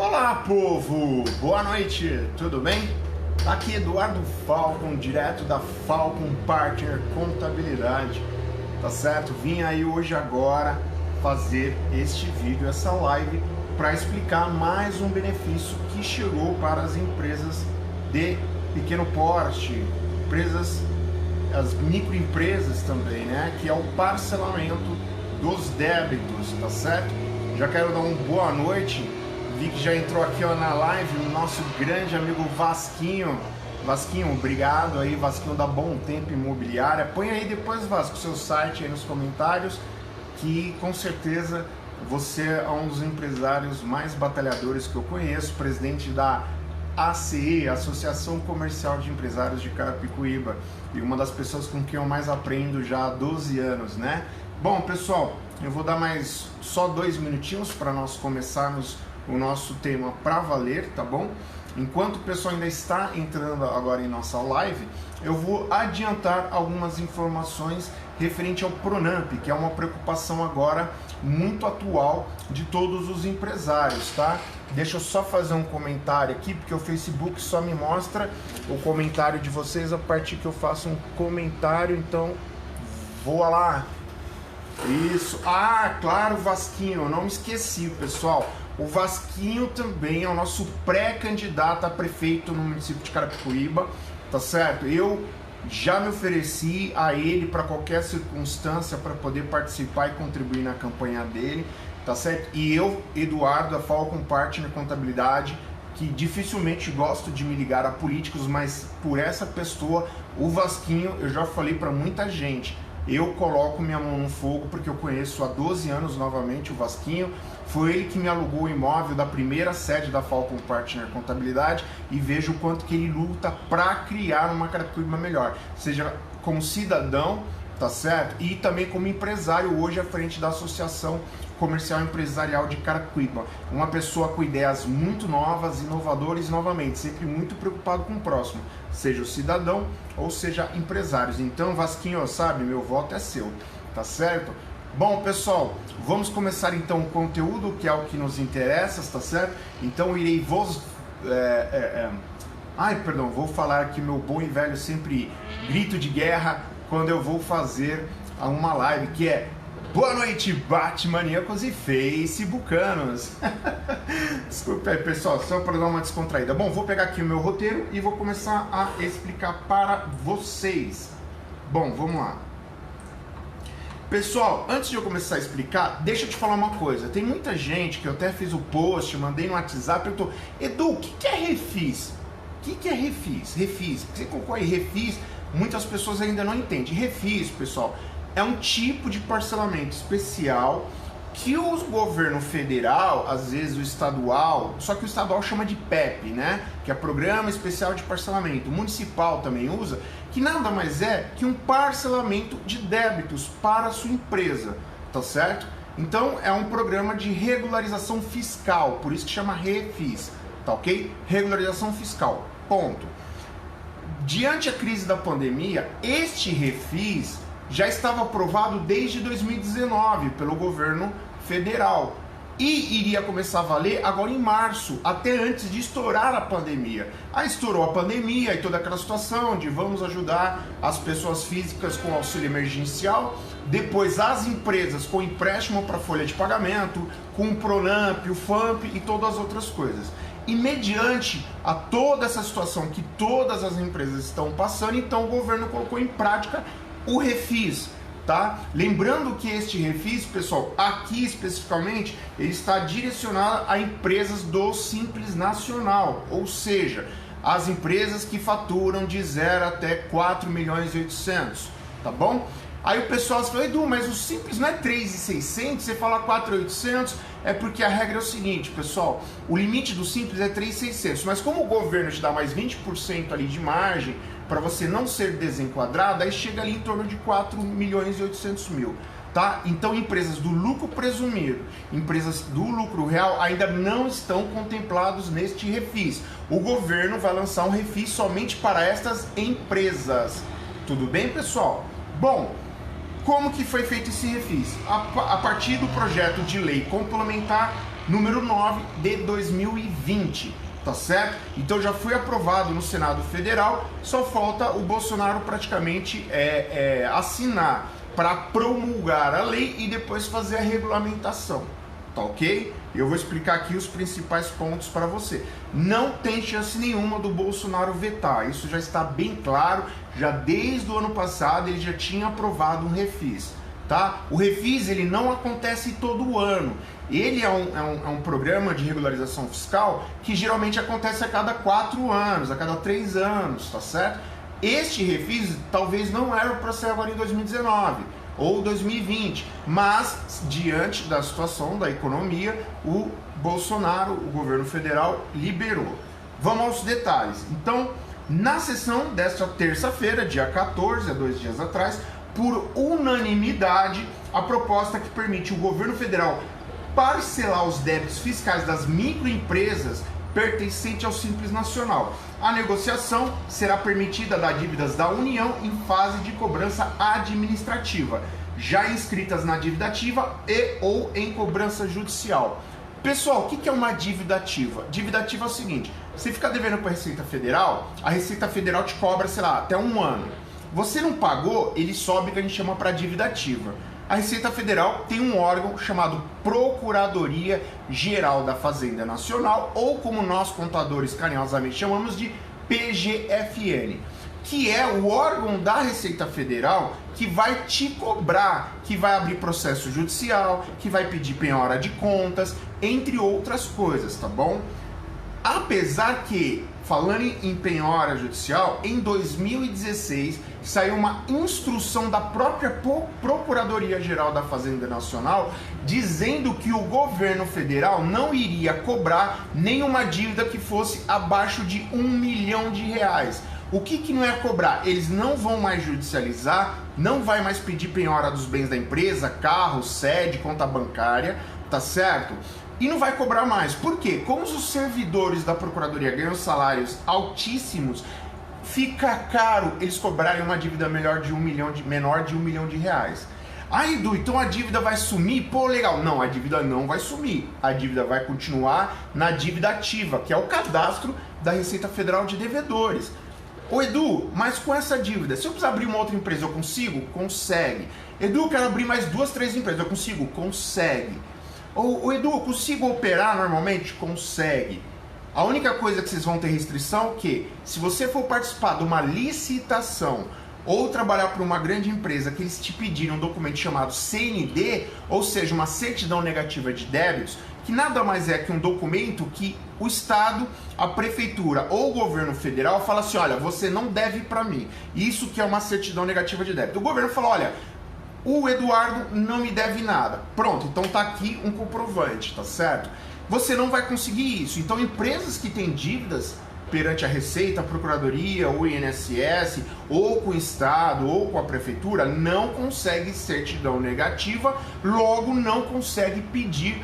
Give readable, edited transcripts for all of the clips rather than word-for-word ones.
Olá, povo! Boa noite, tudo bem? Aqui Eduardo Falcon, direto da Falcon Partner Contabilidade, tá certo? Vim aí hoje agora fazer este vídeo, essa live, para explicar mais um benefício que chegou para as empresas de pequeno porte, as microempresas também, né? Que é o parcelamento dos débitos, tá certo? Já quero dar uma boa noite. Vi que já entrou aqui ó, na live o nosso grande amigo Vasquinho. Vasquinho, obrigado aí, Vasquinho da Bom Tempo Imobiliária. Põe aí depois, Vasco, o seu site aí nos comentários, que com certeza você é um dos empresários mais batalhadores que eu conheço, presidente da ACE, Associação Comercial de Empresários de Carapicuíba, e uma das pessoas com quem eu mais aprendo já há 12 anos, né? Bom, pessoal, eu vou dar mais só 2 minutinhos para nós começarmos o nosso tema para valer, tá bom? Enquanto o pessoal ainda está entrando agora em nossa live, eu vou adiantar algumas informações referente ao Pronamp, que é uma preocupação agora muito atual de todos os empresários, tá? Deixa eu só fazer um comentário aqui, porque o Facebook só me mostra o comentário de vocês a partir que eu faço um comentário, então voa lá. Isso, claro, Vasquinho, eu não me esqueci, pessoal. O Vasquinho também é o nosso pré-candidato a prefeito no município de Carapicuíba, tá certo? Eu já me ofereci a ele para qualquer circunstância para poder participar e contribuir na campanha dele, tá certo? E eu, Eduardo, da Falcon Partner Contabilidade, que dificilmente gosto de me ligar a políticos, mas por essa pessoa, o Vasquinho, eu já falei para muita gente, eu coloco minha mão no fogo porque eu conheço há 12 anos novamente o Vasquinho. Foi ele que me alugou o imóvel da primeira sede da Falcon Partner Contabilidade e vejo o quanto que ele luta para criar uma Carapicuíba melhor, seja como cidadão, tá certo? E também como empresário hoje à frente da Associação Comercial Empresarial de Carapicuíba. Uma pessoa com ideias muito novas, inovadoras, novamente, sempre muito preocupado com o próximo, seja o cidadão ou seja empresários. Então, Vasquinho, sabe, meu voto é seu, tá certo? Bom, pessoal, vamos começar então o conteúdo, que é o que nos interessa, tá certo? Então, eu irei vou falar aqui meu bom e velho sempre grito de guerra quando eu vou fazer uma live, que é boa noite, Batmaníacos e Facebookanos. Desculpa aí, pessoal, só para dar uma descontraída. Bom, vou pegar aqui o meu roteiro e vou começar a explicar para vocês. Bom, vamos lá. Pessoal, antes de eu começar a explicar, deixa eu te falar uma coisa. Tem muita gente que eu até fiz o post, mandei no WhatsApp, perguntou: Edu, o que é refis? O que é refis? Refis, você colocou aí refis, muitas pessoas ainda não entendem. Refis, pessoal, é um tipo de parcelamento especial que o governo federal, às vezes o estadual, só que o estadual chama de PEP, né? Que é Programa Especial de Parcelamento. O municipal também usa, que nada mais é que um parcelamento de débitos para a sua empresa, tá certo? Então é um programa de regularização fiscal, por isso que chama refis, tá ok? Regularização fiscal, ponto. Diante da crise da pandemia, este refis já estava aprovado desde 2019 pelo governo federal e iria começar a valer agora em março, até antes de estourar a pandemia. Aí estourou a pandemia e toda aquela situação de vamos ajudar as pessoas físicas com auxílio emergencial, depois as empresas com empréstimo para folha de pagamento, com o Pronamp, o FAMP e todas as outras coisas. E mediante a toda essa situação que todas as empresas estão passando, então o governo colocou em prática o refis, tá? Lembrando que este refis, pessoal, aqui especificamente, ele está direcionado a empresas do Simples Nacional, ou seja, as empresas que faturam de 0 até 4 milhões e 800, tá bom? Aí o pessoal fala: Edu, mas o Simples não é 3.600, você fala 4.800, é porque a regra é o seguinte, pessoal, o limite do Simples é 3.600, mas como o governo te dá mais 20% ali de margem, para você não ser desenquadrado, aí chega ali em torno de 4 milhões e 800 mil, tá? Então empresas do lucro presumido, empresas do lucro real ainda não estão contemplados neste refis. O governo vai lançar um refis somente para estas empresas. Tudo bem, pessoal? Bom, como que foi feito esse refis? A partir do projeto de lei complementar número 9 de 2020, tá certo? Então já foi aprovado no Senado Federal, só falta o Bolsonaro praticamente assinar para promulgar a lei e depois fazer a regulamentação, tá ok? Eu vou explicar aqui os principais pontos para você. Não tem chance nenhuma do Bolsonaro vetar, isso já está bem claro, já desde o ano passado ele já tinha aprovado um refis, tá? O refis ele não acontece todo ano, ele é um programa de regularização fiscal que geralmente acontece a cada 4 anos, a cada 3 anos, tá certo? Este refis talvez não era para ser agora em 2019 ou 2020, mas diante da situação da economia, o Bolsonaro, o governo federal, liberou. Vamos aos detalhes. Então, na sessão desta terça-feira, dia 14, há 2 dias atrás, por unanimidade, a proposta que permite o governo federal parcelar os débitos fiscais das microempresas pertencente ao Simples Nacional. A negociação será permitida das dívidas da União em fase de cobrança administrativa, já inscritas na dívida ativa e ou em cobrança judicial. Pessoal, o que é uma dívida ativa? Dívida ativa é o seguinte, você fica devendo para a Receita Federal, a Receita Federal te cobra, sei lá, até 1 ano. Você não pagou, ele sobe, que a gente chama para dívida ativa. A Receita Federal tem um órgão chamado Procuradoria Geral da Fazenda Nacional, ou como nós contadores carinhosamente chamamos de PGFN, que é o órgão da Receita Federal que vai te cobrar, que vai abrir processo judicial, que vai pedir penhora de contas, entre outras coisas, tá bom? Apesar que, falando em penhora judicial, em 2016 saiu uma instrução da própria Procuradoria-Geral da Fazenda Nacional dizendo que o governo federal não iria cobrar nenhuma dívida que fosse abaixo de R$1 milhão. O que não é cobrar? Eles não vão mais judicializar, não vai mais pedir penhora dos bens da empresa, carro, sede, conta bancária, tá certo? E não vai cobrar mais. Por quê? Como os servidores da Procuradoria ganham salários altíssimos, fica caro eles cobrarem uma dívida menor de R$1 milhão. Ah, Edu, então a dívida vai sumir? Pô, legal. Não, a dívida não vai sumir. A dívida vai continuar na dívida ativa, que é o cadastro da Receita Federal de Devedores. Ô Edu, mas com essa dívida, se eu precisar abrir uma outra empresa, eu consigo? Consegue. Edu, eu quero abrir mais 2, 3 empresas, eu consigo? Consegue. Ô Edu, eu consigo operar normalmente? Consegue. A única coisa que vocês vão ter restrição é que, se você for participar de uma licitação ou trabalhar para uma grande empresa que eles te pediram um documento chamado CND, ou seja, uma certidão negativa de débitos, que nada mais é que um documento que o Estado, a Prefeitura ou o governo federal fala assim, olha, você não deve para mim. Isso que é uma certidão negativa de débito. O governo fala, olha, o Eduardo não me deve nada. Pronto, então tá aqui um comprovante, tá certo? Você não vai conseguir isso. Então, empresas que têm dívidas perante a Receita, a Procuradoria, o INSS, ou com o Estado, ou com a Prefeitura, não consegue certidão negativa, logo não consegue pedir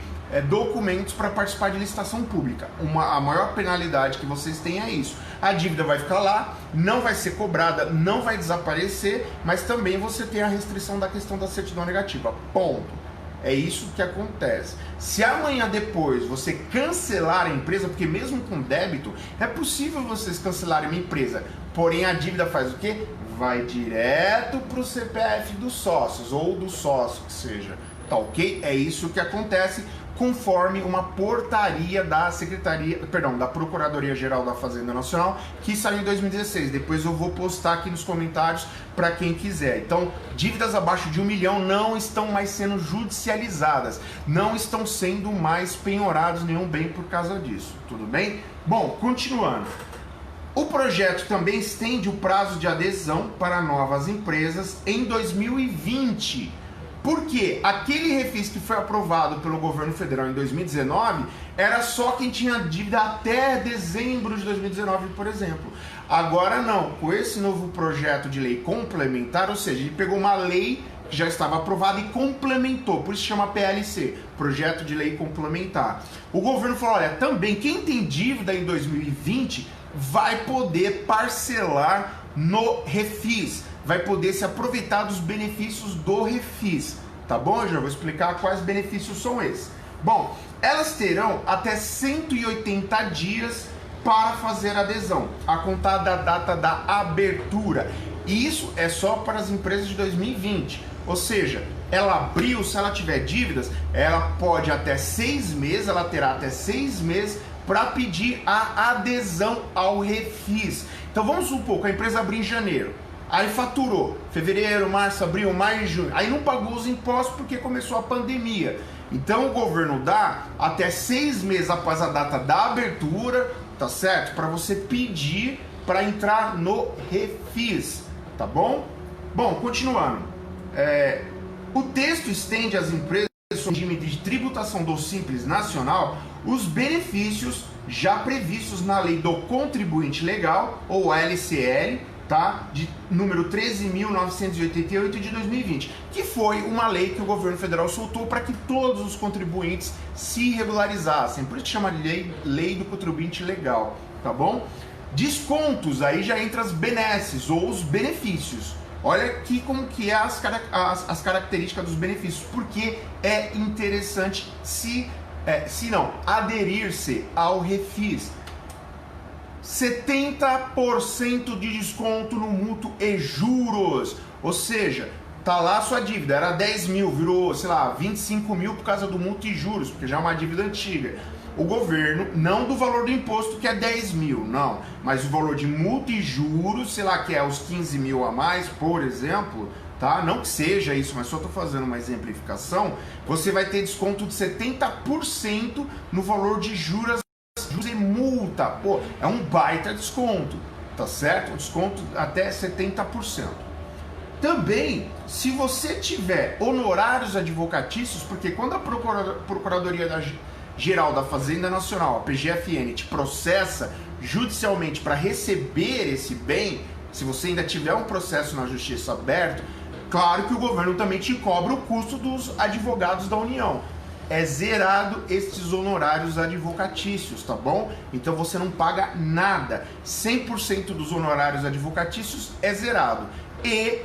documentos para participar de licitação pública. A maior penalidade que vocês têm é isso. A dívida vai ficar lá, não vai ser cobrada, não vai desaparecer, mas também você tem a restrição da questão da certidão negativa. Ponto. É isso que acontece. Se amanhã depois você cancelar a empresa, porque mesmo com débito, é possível vocês cancelarem uma empresa, porém a dívida faz o quê? Vai direto para o CPF dos sócios, ou do sócio que seja, tá ok? É isso que acontece conforme uma portaria da da Procuradoria-Geral da Fazenda Nacional, que saiu em 2016. Depois eu vou postar aqui nos comentários para quem quiser. Então, dívidas abaixo de R$1 milhão não estão mais sendo judicializadas, não estão sendo mais penhorados nenhum bem por causa disso, tudo bem? Bom, continuando. O projeto também estende o prazo de adesão para novas empresas em 2020. Porque aquele refis que foi aprovado pelo governo federal em 2019 era só quem tinha dívida até dezembro de 2019, por exemplo. Agora não, com esse novo projeto de lei complementar, ou seja, ele pegou uma lei que já estava aprovada e complementou, por isso chama PLC, Projeto de Lei Complementar. O governo falou, olha, também quem tem dívida em 2020 vai poder parcelar no refis, vai poder se aproveitar dos benefícios do refis, tá bom? Eu já vou explicar quais benefícios são esses. Bom, elas terão até 180 dias para fazer a adesão, a contar da data da abertura. E isso é só para as empresas de 2020. Ou seja, ela abriu, se ela tiver dívidas, ela pode até 6 meses, ela terá até 6 meses para pedir a adesão ao refis. Então vamos supor que a empresa abriu em janeiro, aí faturou fevereiro, março, abril, maio e junho, aí não pagou os impostos porque começou a pandemia. Então o governo dá até 6 meses após a data da abertura, tá certo? Para você pedir para entrar no refis, tá bom? Bom, continuando. O texto estende às empresas sob regime de tributação do Simples Nacional os benefícios já previstos na Lei do Contribuinte Legal, ou LCL, tá? De número 13.988 de 2020, que foi uma lei que o governo federal soltou para que todos os contribuintes se regularizassem. Por isso que chama de lei do Contribuinte Legal, tá bom? Descontos, aí já entra as benesses ou os benefícios. Olha aqui como que é as características dos benefícios, porque é interessante se não aderir-se ao refis. 70% de desconto no mútuo e juros, ou seja, tá lá a sua dívida, era 10 mil, virou, sei lá, 25 mil por causa do mútuo e juros, porque já é uma dívida antiga. O governo, não do valor do imposto que é 10 mil, não, mas o valor de multa e juros, sei lá, que é os 15 mil a mais, por exemplo, tá? Não que seja isso, mas só estou fazendo uma exemplificação, você vai ter desconto de 70% no valor de juros e multa. Pô, é um baita desconto, tá certo? Desconto até 70%. Também, se você tiver honorários advocatícios, porque quando a Procuradoria Geral da Fazenda Nacional, a PGFN, te processa judicialmente para receber esse bem, se você ainda tiver um processo na justiça aberto, claro que o governo também te cobra o custo dos advogados da União. É zerado esses honorários advocatícios, tá bom? Então você não paga nada. 100% dos honorários advocatícios é zerado. E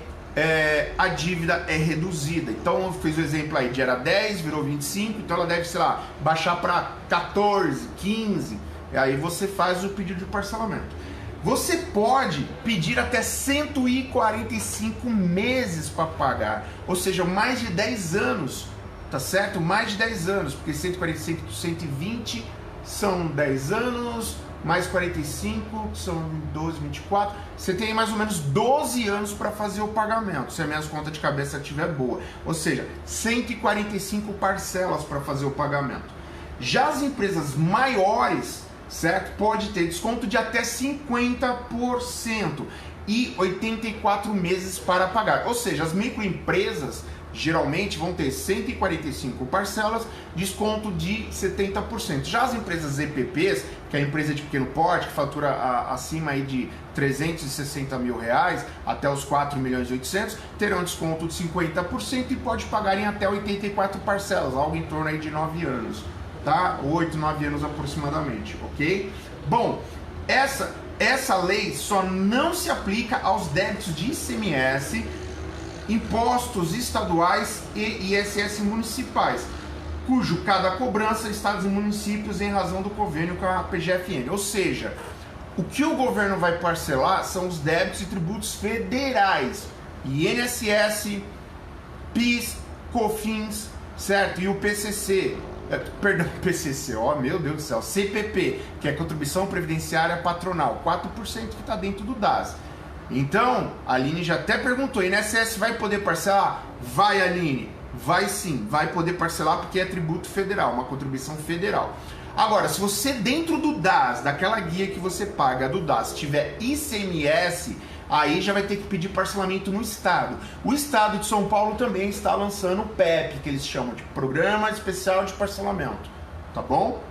a dívida é reduzida. Então eu fiz o exemplo aí de era 10, virou 25, então ela deve, sei lá, baixar para 14, 15, e aí você faz o pedido de parcelamento. Você pode pedir até 145 meses para pagar, ou seja, mais de 10 anos, tá certo? Mais de 10 anos, porque 145, 120 são 10 anos, mais 45, são 12, 24. Você tem mais ou menos 12 anos para fazer o pagamento, se a minha conta de cabeça estiver boa. Ou seja, 145 parcelas para fazer o pagamento. Já as empresas maiores, certo? Pode ter desconto de até 50% e 84 meses para pagar. Ou seja, as microempresas geralmente vão ter 145 parcelas, desconto de 70%. Já as empresas EPPs, que é a empresa de pequeno porte, que fatura acima aí de 360 mil reais, até os 4 milhões e 800, terão desconto de 50% e pode pagar em até 84 parcelas, algo em torno aí de 9 anos, tá? 8, 9 anos aproximadamente, ok? Bom, essa lei só não se aplica aos débitos de ICMS, impostos estaduais e ISS municipais, cujo cada cobrança estados e municípios em razão do convênio com a PGFN. Ou seja, o que o governo vai parcelar são os débitos e tributos federais, INSS, PIS, COFINS, certo? E o PCC, PCC, ó, meu Deus do céu, CPP, que é a Contribuição Previdenciária Patronal, 4% que está dentro do DAS. Então, a Aline já até perguntou, INSS vai poder parcelar? Vai, Aline, vai sim, vai poder parcelar porque é tributo federal, uma contribuição federal. Agora, se você dentro do DAS, daquela guia que você paga do DAS, tiver ICMS, aí já vai ter que pedir parcelamento no estado. O estado de São Paulo também está lançando o PEP, que eles chamam de Programa Especial de Parcelamento, tá bom?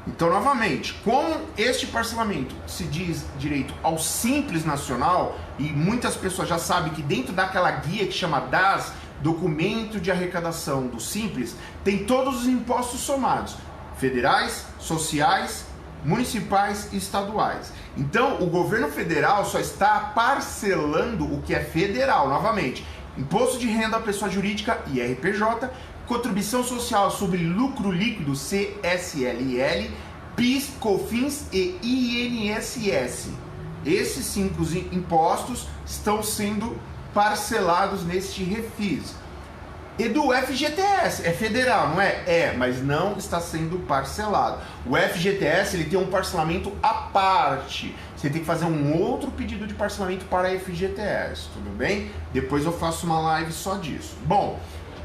Então, novamente, como este parcelamento se diz direito ao Simples Nacional, e muitas pessoas já sabem que dentro daquela guia que chama DAS, Documento de Arrecadação do Simples, tem todos os impostos somados, federais, sociais, municipais e estaduais. Então, o governo federal só está parcelando o que é federal, novamente, Imposto de Renda à Pessoa Jurídica, IRPJ, contribuição social sobre lucro líquido, CSLL, PIS, COFINS e INSS. Esses 5 impostos estão sendo parcelados neste refis. E do FGTS, é federal, não é? É, mas não está sendo parcelado. O FGTS ele tem um parcelamento à parte. Você tem que fazer um outro pedido de parcelamento para FGTS, tudo bem? Depois eu faço uma live só disso. Bom,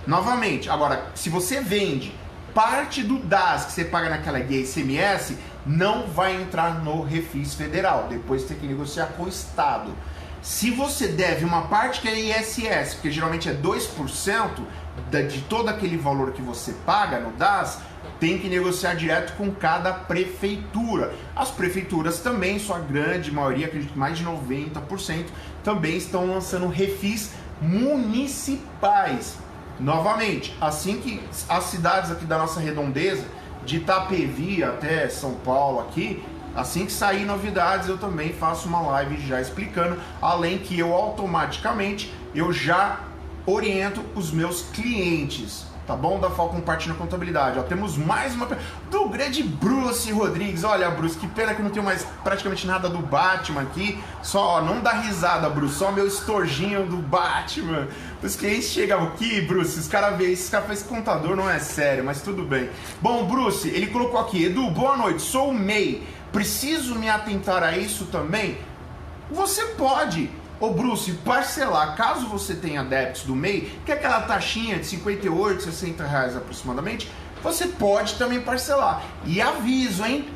novamente, agora, se você vende parte do DAS que você paga naquela guia ICMS, não vai entrar no refis federal. Depois tem que negociar com o Estado. Se você deve uma parte que é ISS, porque geralmente é 2% de todo aquele valor que você paga no DAS, tem que negociar direto com cada prefeitura. As prefeituras também, sua grande maioria, acredito que mais de 90%, também estão lançando refis municipais. Novamente, assim que as cidades aqui da nossa redondeza, de Itapevi até São Paulo aqui, assim que sair novidades, eu também faço uma live já explicando, além que eu automaticamente eu já oriento os meus clientes, tá bom? Da Falcon Partner Contabilidade. Ó, temos mais uma do grande Bruce Rodrigues. Olha, Bruce, que pena que não tenho mais praticamente nada do Batman aqui. Só, ó, não dá risada, Bruce, só meu estojinho do Batman. Os clientes chegam aqui, Bruce, os caras veem, esse cara faz contador, não é sério, mas tudo bem. Bom, Bruce, ele colocou aqui: Edu, boa noite, sou o MEI. Preciso me atentar a isso também? Você pode, ô Bruce, parcelar, caso você tenha débitos do MEI, que é aquela taxinha de 58, 60 reais aproximadamente, você pode também parcelar. E aviso, hein?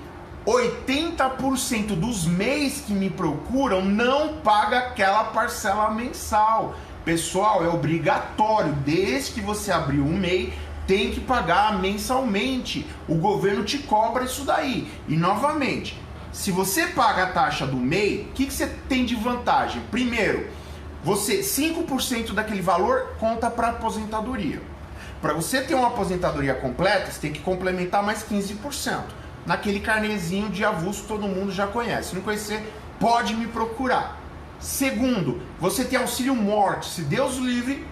80% dos MEIs que me procuram não paga aquela parcela mensal. Pessoal, é obrigatório, desde que você abriu um MEI, tem que pagar mensalmente. O governo te cobra isso daí. E novamente, se você paga a taxa do MEI, o que você tem de vantagem? Primeiro, você 5% daquele valor conta para aposentadoria. Para você ter uma aposentadoria completa, você tem que complementar mais 15%. Naquele carnezinho de avulso todo mundo já conhece. Se não conhecer, pode me procurar. Segundo, você tem auxílio morte. Se Deus o livre,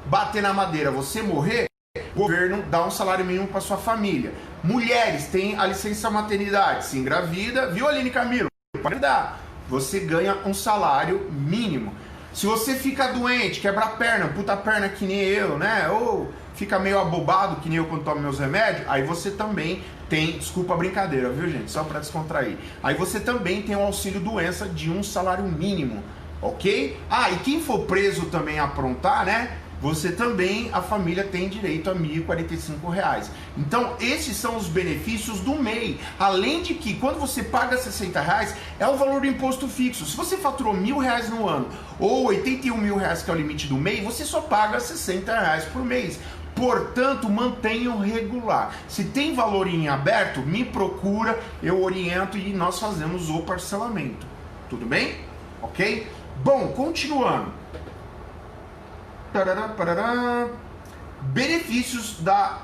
bater na madeira, você morrer, o governo dá um salário mínimo para sua família. Mulheres têm a licença maternidade, se engravida, viu, Aline Camilo? Pode dar. Você ganha um salário mínimo. Se você fica doente, quebra a perna, puta a perna que nem eu, né? Ou fica meio abobado que nem eu quando tomo meus remédios, aí você também tem, desculpa a brincadeira, viu, gente? Só para descontrair. Aí você também tem um auxílio doença de um salário mínimo, ok? Ah, e quem for preso também aprontar, né? Você também, a família tem direito a R$ 1.045. Então, esses são os benefícios do MEI. Além de que, quando você paga R$ 60, é o valor do imposto fixo. Se você faturou R$ 1.000 no ano, ou R$ 81.000, que é o limite do MEI, você só paga R$ 60 por mês. Portanto, mantenham regular. Se tem valor em aberto, me procura, eu oriento e nós fazemos o parcelamento. Tudo bem? Ok? Bom, continuando. Benefícios da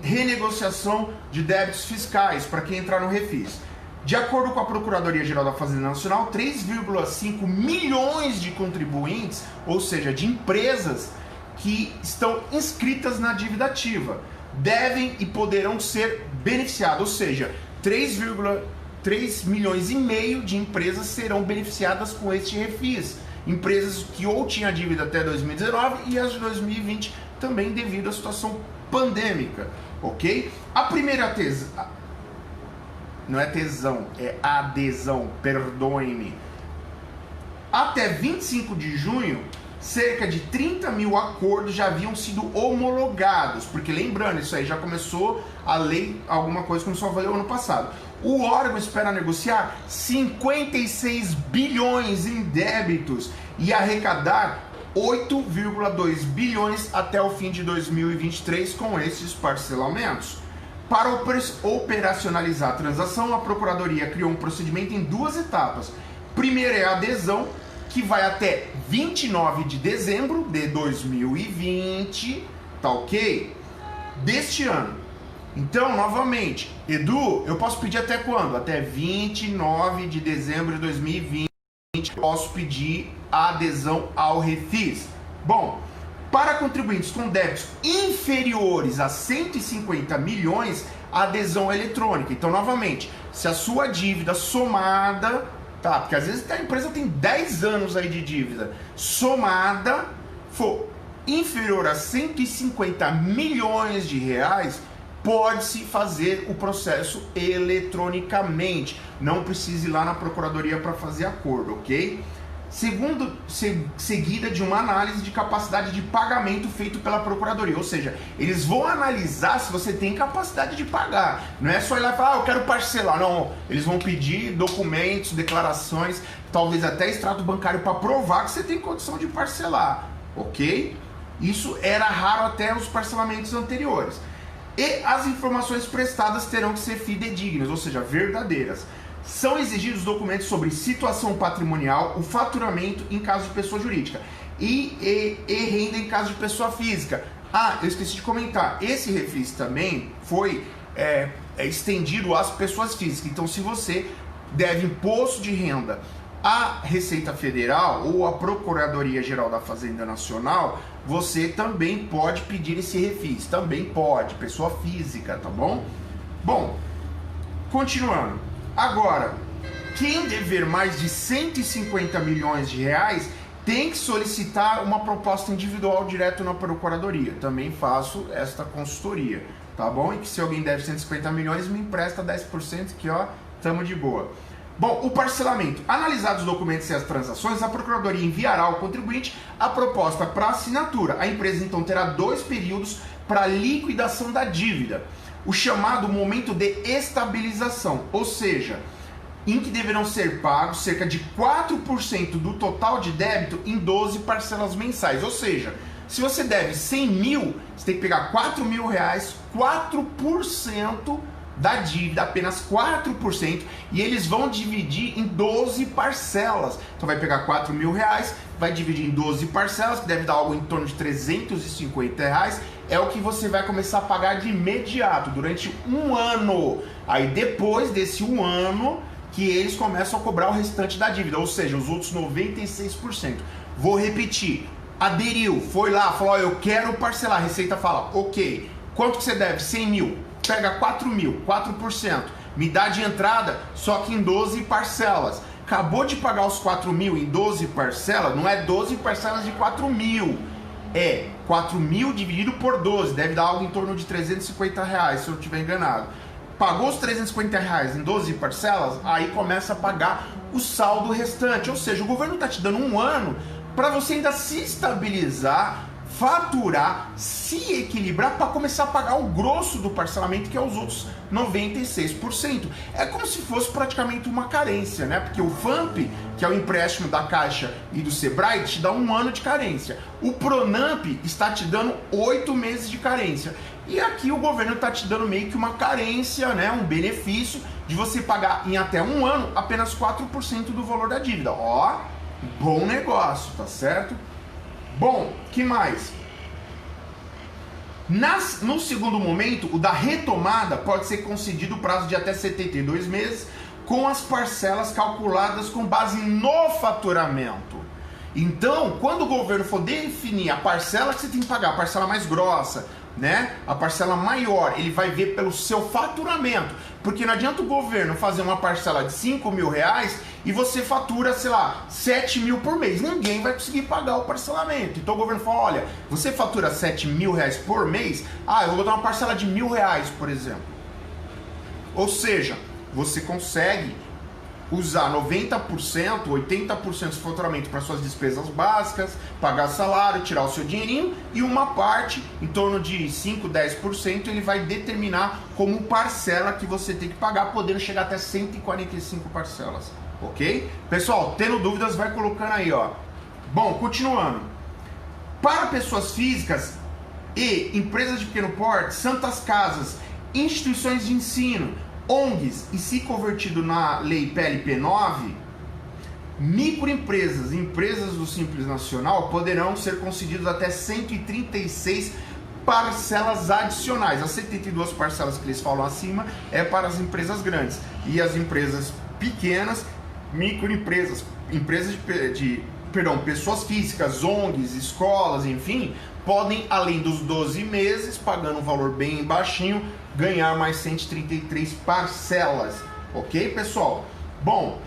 renegociação de débitos fiscais para quem entrar no refis. De acordo com a Procuradoria-Geral da Fazenda Nacional, 3,5 milhões de contribuintes, ou seja, de empresas que estão inscritas na dívida ativa, devem e poderão ser beneficiados, ou seja, 3,3 milhões e meio de empresas serão beneficiadas com este refis. Empresas que ou tinham dívida até 2019 e as de 2020 também devido à situação pandêmica, ok? A primeira tesão, não é tesão, é adesão, perdoem-me. Até 25 de junho, cerca de 30 mil acordos já haviam sido homologados, porque lembrando, isso aí já começou a lei, alguma coisa começou a valer o ano passado. O órgão espera negociar 56 bilhões em débitos e arrecadar 8,2 bilhões até o fim de 2023 com esses parcelamentos. Para operacionalizar a transação, a Procuradoria criou um procedimento em 2 etapas. Primeiro é a adesão, que vai até 29 de dezembro de 2020, tá ok? Deste ano. Então, novamente, Edu, eu posso pedir até quando? Até 29 de dezembro de 2020 posso pedir a adesão ao refis. Bom, Para contribuintes com débitos inferiores a 150 milhões, a adesão é eletrônica. Então, novamente, se a sua dívida somada, tá? Porque às vezes a empresa tem 10 anos aí de dívida, somada for inferior a 150 milhões de reais, pode-se fazer o processo eletronicamente. Não precisa ir lá na procuradoria para fazer acordo, ok? Seguida de uma análise de capacidade de pagamento feito pela procuradoria, ou seja, eles vão analisar se você tem capacidade de pagar. Não é só ir lá e falar, eu quero parcelar. Não, eles vão pedir documentos, declarações, talvez até extrato bancário para provar que você tem condição de parcelar, ok? Isso era raro até os parcelamentos anteriores. E as informações prestadas terão que ser fidedignas, ou seja, verdadeiras. São exigidos documentos sobre situação patrimonial, o faturamento em caso de pessoa jurídica e renda em caso de pessoa física. Ah, eu esqueci de comentar, esse refis também foi estendido às pessoas físicas. Então, se você deve imposto de renda à Receita Federal ou à Procuradoria Geral da Fazenda Nacional, você também pode pedir esse refis. Também pode, pessoa física, tá bom? Bom, continuando. Agora, quem dever mais de 150 milhões de reais tem que solicitar uma proposta individual direto na Procuradoria. Também faço esta consultoria, tá bom? E que se alguém deve 150 milhões, me empresta 10%, que ó, tamo de boa. Bom, o parcelamento. Analisados os documentos e as transações, a Procuradoria enviará ao contribuinte a proposta para assinatura. A empresa então terá 2 períodos para liquidação da dívida. O chamado momento de estabilização, ou seja, em que deverão ser pagos cerca de 4% do total de débito em 12 parcelas mensais. Ou seja, se você deve 100 mil, você tem que pegar 4 mil reais, 4% da dívida, apenas 4%, e eles vão dividir em 12 parcelas. Então vai pegar 4 mil reais, vai dividir em 12 parcelas, que deve dar algo em torno de 350 reais, é o que você vai começar a pagar de imediato, durante um ano. Aí depois desse um ano, que eles começam a cobrar o restante da dívida, ou seja, os outros 96%. Vou repetir, aderiu, foi lá, falou, eu quero parcelar, a Receita fala, ok, quanto que você deve? 100 mil. Pega 4 mil, 4%, me dá de entrada, só que em 12 parcelas. Acabou de pagar os 4 mil em 12 parcelas, não é 12 parcelas de 4 mil, é 4 mil dividido por 12, deve dar algo em torno de 350 reais, se eu não estiver enganado. Pagou os 350 reais em 12 parcelas, aí começa a pagar o saldo restante, ou seja, o governo está te dando um ano para você ainda se estabilizar, faturar, se equilibrar para começar a pagar o grosso do parcelamento, que é os outros 96%. É como se fosse praticamente uma carência, né? Porque o FAMP, que é o empréstimo da Caixa e do Sebrae, te dá um ano de carência. O Pronamp está te dando 8 meses de carência. E aqui o governo está te dando meio que uma carência, né? Um benefício de você pagar em até um ano apenas 4% do valor da dívida. Ó, bom negócio, tá certo? Bom, que mais? No segundo momento, o da retomada pode ser concedido o prazo de até 72 meses, com as parcelas calculadas com base no faturamento. Então, quando o governo for definir a parcela que você tem que pagar, a parcela mais grossa, né? A parcela maior, ele vai ver pelo seu faturamento, porque não adianta o governo fazer uma parcela de 5 mil reais e você fatura, sei lá, 7 mil por mês, ninguém vai conseguir pagar o parcelamento. Então o governo fala, olha, você fatura 7 mil reais por mês, eu vou botar uma parcela de 1.000 reais, por exemplo. Ou seja, você consegue usar 90%, 80% do faturamento para suas despesas básicas, pagar salário, tirar o seu dinheirinho, e uma parte, em torno de 5, 10%, ele vai determinar como parcela que você tem que pagar, podendo chegar até 145 parcelas, ok? Pessoal, tendo dúvidas, vai colocando aí, ó. Bom, continuando. Para pessoas físicas e empresas de pequeno porte, santas casas, instituições de ensino, ONGs, e se convertido na lei PLP 9, microempresas e empresas do Simples Nacional poderão ser concedidas até 136 parcelas adicionais. As 72 parcelas que eles falam acima é para as empresas grandes, e as empresas pequenas, microempresas, empresas de pessoas físicas, ONGs, escolas, enfim, podem, além dos 12 meses, pagando um valor bem baixinho, ganhar mais 133 parcelas. Ok, pessoal? Bom,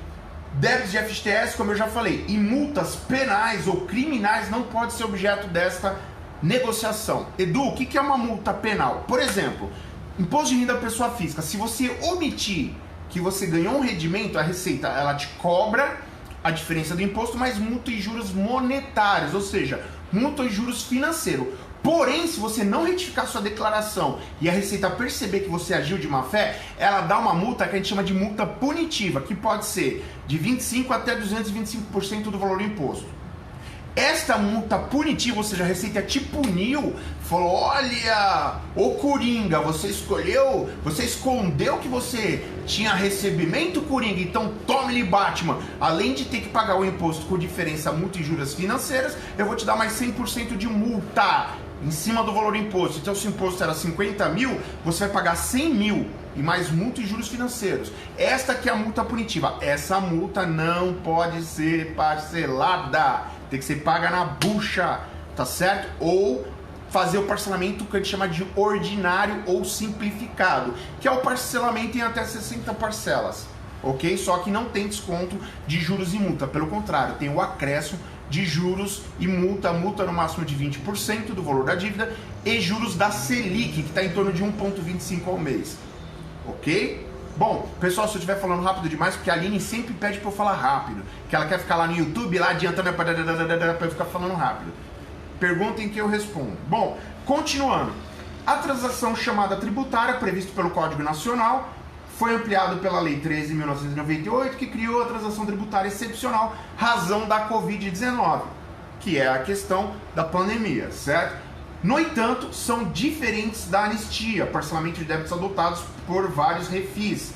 débitos de FGTS, como eu já falei, e multas penais ou criminais não podem ser objeto desta negociação. Edu, o que é uma multa penal? Por exemplo, imposto de renda da pessoa física. Se você omitir que você ganhou um rendimento, a Receita ela te cobra a diferença do imposto, mais multa e juros monetários, ou seja, multa e juros financeiros. Porém, se você não retificar sua declaração e a Receita perceber que você agiu de má fé, ela dá uma multa que a gente chama de multa punitiva, que pode ser de 25% até 225% do valor do imposto. Esta multa punitiva, ou seja, a Receita te puniu, falou, olha, ô Coringa, você escondeu que você tinha recebimento, Coringa, então tome-lhe Batman. Além de ter que pagar o imposto com diferença, multa e juros financeiras, eu vou te dar mais 100% de multa em cima do valor do imposto. Então se o imposto era 50 mil, você vai pagar 100 mil e mais multa e juros financeiros. Esta aqui é a multa punitiva. Essa multa não pode ser parcelada. Tem que ser paga na bucha, tá certo? Ou fazer o parcelamento que a gente chama de ordinário ou simplificado, que é o parcelamento em até 60 parcelas, ok? Só que não tem desconto de juros e multa, pelo contrário, tem o acréscimo de juros e multa no máximo de 20% do valor da dívida e juros da Selic, que está em torno de 1,25 ao mês, ok? Bom, pessoal, se eu estiver falando rápido demais, porque a Aline sempre pede para eu falar rápido, que ela quer ficar lá no YouTube, lá adiantando para eu ficar falando rápido. Perguntem que eu respondo. Bom, continuando. A transação chamada tributária, prevista pelo Código Nacional, foi ampliado pela Lei 13.1998, que criou a transação tributária excepcional, razão da Covid-19, que é a questão da pandemia, certo? No entanto, são diferentes da anistia, parcelamento de débitos adotados por vários refis,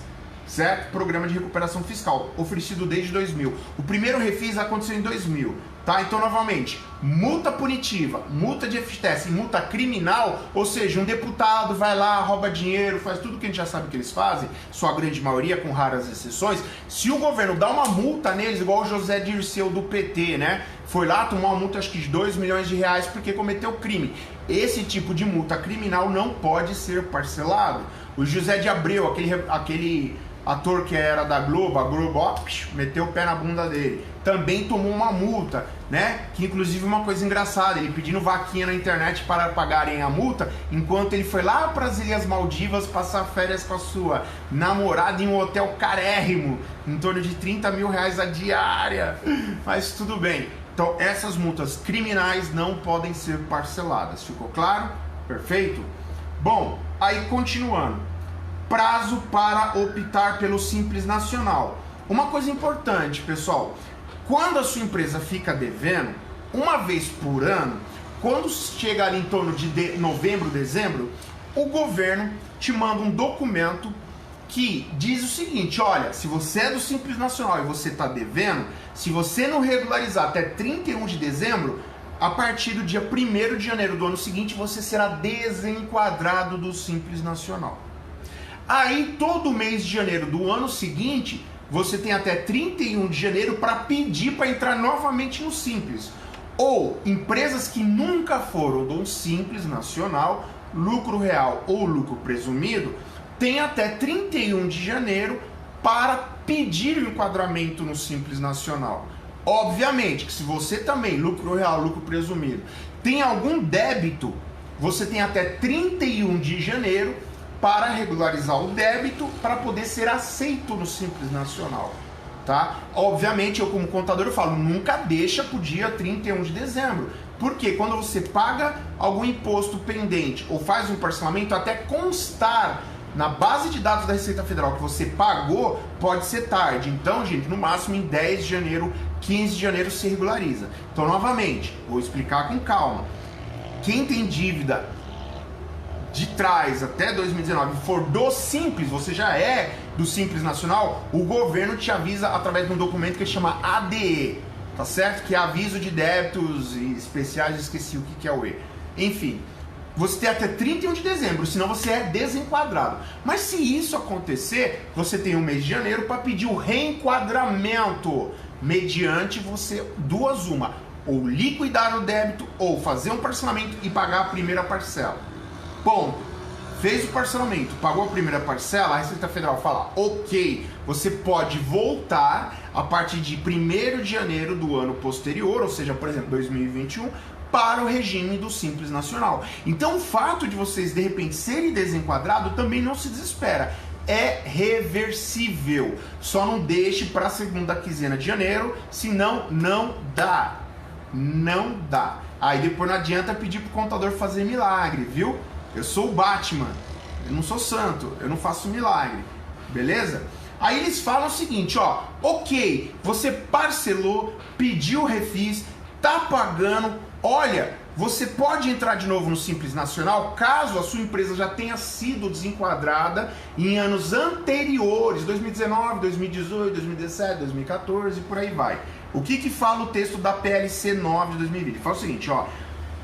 certo? Programa de recuperação fiscal, oferecido desde 2000. O primeiro refis aconteceu em 2000, tá? Então, novamente, multa punitiva, multa de FGTS e multa criminal, ou seja, um deputado vai lá, rouba dinheiro, faz tudo que a gente já sabe que eles fazem, sua grande maioria, com raras exceções. Se o governo dá uma multa neles, igual o José Dirceu do PT, né? Foi lá, tomou uma multa acho que de 2 milhões de reais porque cometeu crime. Esse tipo de multa criminal não pode ser parcelado. O José de Abreu, aquele ator que era da Globo, a Globo, ó, meteu o pé na bunda dele. Também tomou uma multa, né? Que inclusive uma coisa engraçada, ele pedindo vaquinha na internet para pagarem a multa, enquanto ele foi lá para as Ilhas Maldivas passar férias com a sua namorada em um hotel carérrimo, em torno de 30 mil reais a diária. Mas tudo bem. Então essas multas criminais não podem ser parceladas. Ficou claro? Perfeito? Bom, aí continuando. Prazo para optar pelo Simples Nacional. Uma coisa importante, pessoal. Quando a sua empresa fica devendo, uma vez por ano, quando chega ali em torno de novembro, dezembro, o governo te manda um documento que diz o seguinte, olha, se você é do Simples Nacional e você está devendo, se você não regularizar até 31 de dezembro, a partir do dia 1º de janeiro do ano seguinte, você será desenquadrado do Simples Nacional. Aí, todo mês de janeiro do ano seguinte, você tem até 31 de janeiro para pedir para entrar novamente no Simples. Ou, empresas que nunca foram do Simples Nacional, lucro real ou lucro presumido, tem até 31 de janeiro para pedir o enquadramento no Simples Nacional. Obviamente que se você também, lucro real, lucro presumido, tem algum débito, você tem até 31 de janeiro para regularizar o débito para poder ser aceito no Simples Nacional. Tá? Obviamente, eu como contador eu falo, nunca deixa para o dia 31 de dezembro. Porque quando você paga algum imposto pendente ou faz um parcelamento, até constar na base de dados da Receita Federal que você pagou, pode ser tarde. Então, gente, no máximo em 10 de janeiro, 15 de janeiro se regulariza. Então, novamente, vou explicar com calma. Quem tem dívida de trás até 2019 for do Simples, você já é do Simples Nacional, o governo te avisa através de um documento que chama ADE, tá certo? Que é Aviso de Débitos Especiais, esqueci o que é o E. Enfim, você tem até 31 de dezembro, senão você é desenquadrado. Mas se isso acontecer, você tem o mês de janeiro para pedir o reenquadramento, mediante você duas uma, ou liquidar o débito, ou fazer um parcelamento e pagar a primeira parcela. Ponto. Fez o parcelamento, pagou a primeira parcela, a Receita Federal fala, ok, você pode voltar a partir de 1º de janeiro do ano posterior, ou seja, por exemplo, 2021, para o regime do Simples Nacional. Então o fato de vocês de repente serem desenquadrados também não se desespera. É reversível. Só não deixe para a segunda quinzena de janeiro, senão não dá. Não dá. Aí depois não adianta pedir pro contador fazer milagre, viu? Eu sou o Batman, eu não sou santo, eu não faço milagre, beleza? Aí eles falam o seguinte, ó, ok, você parcelou, pediu refis, tá pagando, olha, você pode entrar de novo no Simples Nacional caso a sua empresa já tenha sido desenquadrada em anos anteriores, 2019, 2018, 2017, 2014 e por aí vai. O que fala o texto da PLC 9 de 2020? Fala o seguinte, ó,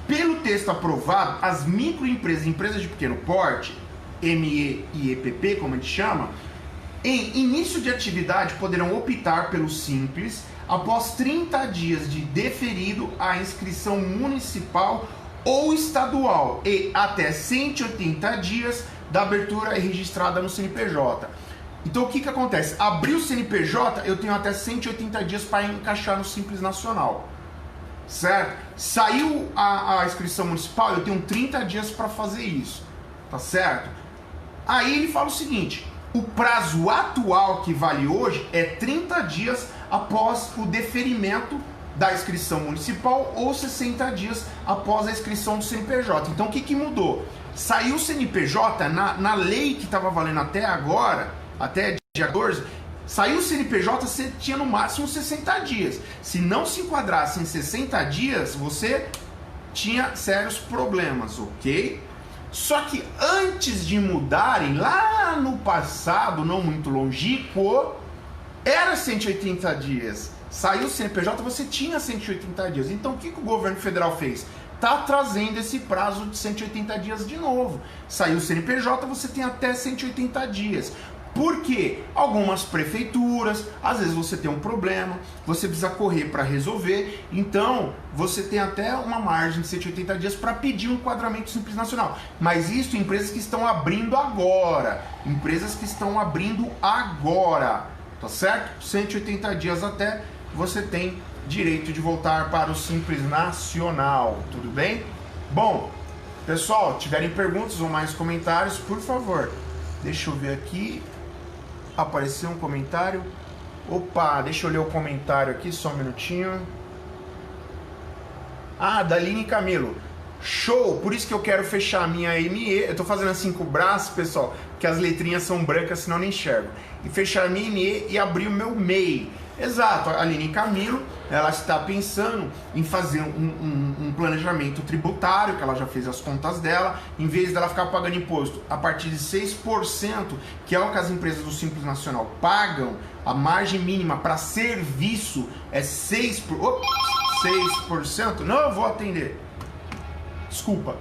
pelo texto aprovado, as microempresas e empresas de pequeno porte, ME e EPP, como a gente chama, em início de atividade poderão optar pelo Simples após 30 dias de deferido a inscrição municipal ou estadual e até 180 dias da abertura registrada no CNPJ. Então o que acontece? Abriu o CNPJ, eu tenho até 180 dias para encaixar no Simples Nacional. Certo? Saiu a inscrição municipal, eu tenho 30 dias para fazer isso, tá certo? Aí ele fala o seguinte, o prazo atual que vale hoje é 30 dias após o deferimento da inscrição municipal ou 60 dias após a inscrição do CNPJ. Então o que mudou? Saiu o CNPJ, na lei que estava valendo até agora, até dia 14, saiu o CNPJ, você tinha no máximo 60 dias. Se não se enquadrasse em 60 dias, você tinha sérios problemas, ok? Só que antes de mudarem, lá no passado, não muito longínquo, era 180 dias. Saiu o CNPJ, você tinha 180 dias. Então o que o governo federal fez? Tá trazendo esse prazo de 180 dias de novo. Saiu o CNPJ, você tem até 180 dias. Por quê? Algumas prefeituras, às vezes você tem um problema, você precisa correr para resolver, então você tem até uma margem de 180 dias para pedir um enquadramento Simples Nacional. Mas isso empresas que estão abrindo agora, tá certo? 180 dias até você tem direito de voltar para o Simples Nacional, tudo bem? Bom, pessoal, tiverem perguntas ou mais comentários, por favor, deixa eu ver aqui. Apareceu um comentário. Opa, deixa eu ler o comentário aqui, só um minutinho. Ah, da Aline Camilo. Show, por isso que eu quero fechar a minha ME. Eu tô fazendo assim com o braço, pessoal, que as letrinhas são brancas, senão eu não enxergo. E fechar a minha ME e abrir o meu MEI. Exato, a Aline Camilo, ela está pensando em fazer um planejamento tributário, que ela já fez as contas dela, em vez dela ficar pagando imposto a partir de 6%, que é o que as empresas do Simples Nacional pagam, a margem mínima para serviço é 6%. Não, eu vou atender. Desculpa.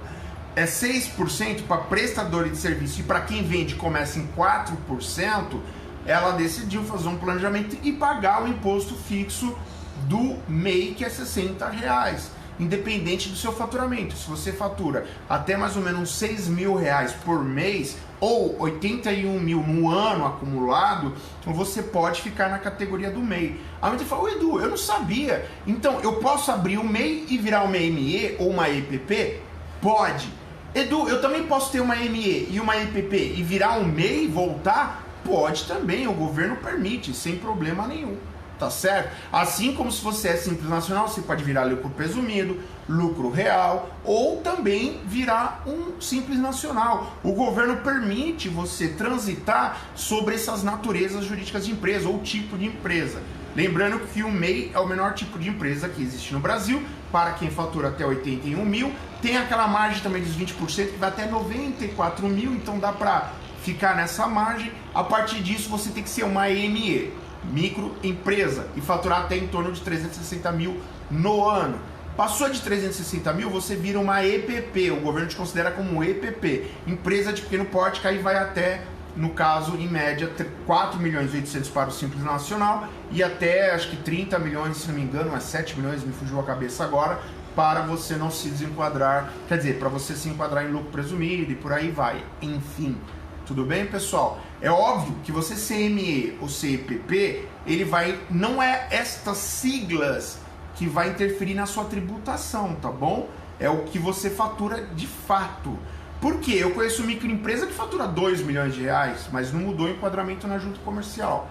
É 6% para prestador de serviço e para quem vende começa em 4%. Ela decidiu fazer um planejamento e pagar o imposto fixo do MEI, que é R$60, independente do seu faturamento. Se você fatura até mais ou menos R$6.000 por mês ou 81 mil no ano acumulado, você pode ficar na categoria do MEI. Aí você fala, Edu, eu não sabia. Então, eu posso abrir um MEI e virar uma ME ou uma EPP? Pode. Edu, eu também posso ter uma ME e uma EPP e virar um MEI e voltar? Pode também, o governo permite, sem problema nenhum, tá certo? Assim como se você é Simples Nacional, você pode virar lucro presumido, lucro real, ou também virar um Simples Nacional. O governo permite você transitar sobre essas naturezas jurídicas de empresa ou tipo de empresa. Lembrando que o MEI é o menor tipo de empresa que existe no Brasil, para quem fatura até 81 mil, tem aquela margem também dos 20% que vai até 94 mil, então dá para ficar nessa margem. A partir disso você tem que ser uma ME, microempresa, e faturar até em torno de 360 mil no ano. Passou de 360 mil, você vira uma EPP, o governo te considera como EPP, empresa de pequeno porte, que aí vai até, no caso, em média, 4 milhões e 800 para o Simples Nacional e até, acho que 30 milhões, se não me engano, mas 7 milhões, me fugiu a cabeça agora, para você não se desenquadrar, quer dizer, para você se enquadrar em lucro presumido e por aí vai, enfim. Tudo bem, pessoal? É óbvio que você CME ou CEPP, ele vai, não é estas siglas que vai interferir na sua tributação, tá bom? É o que você fatura de fato. Por quê? Eu conheço microempresa que fatura 2 milhões de reais, mas não mudou o enquadramento na junta comercial.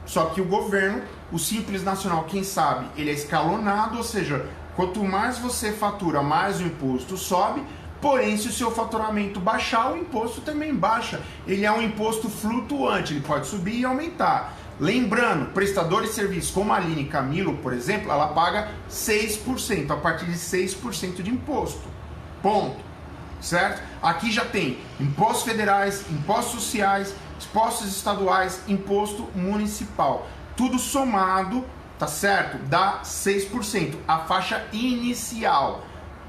Só que o governo, o Simples Nacional, quem sabe, ele é escalonado, ou seja, quanto mais você fatura, mais o imposto sobe. Porém, se o seu faturamento baixar, o imposto também baixa. Ele é um imposto flutuante, ele pode subir e aumentar. Lembrando, prestadores de serviço como a Aline Camilo, por exemplo, ela paga 6%, a partir de 6% de imposto. Ponto. Certo? Aqui já tem impostos federais, impostos sociais, impostos estaduais, imposto municipal. Tudo somado, tá certo? Dá 6%, a faixa inicial.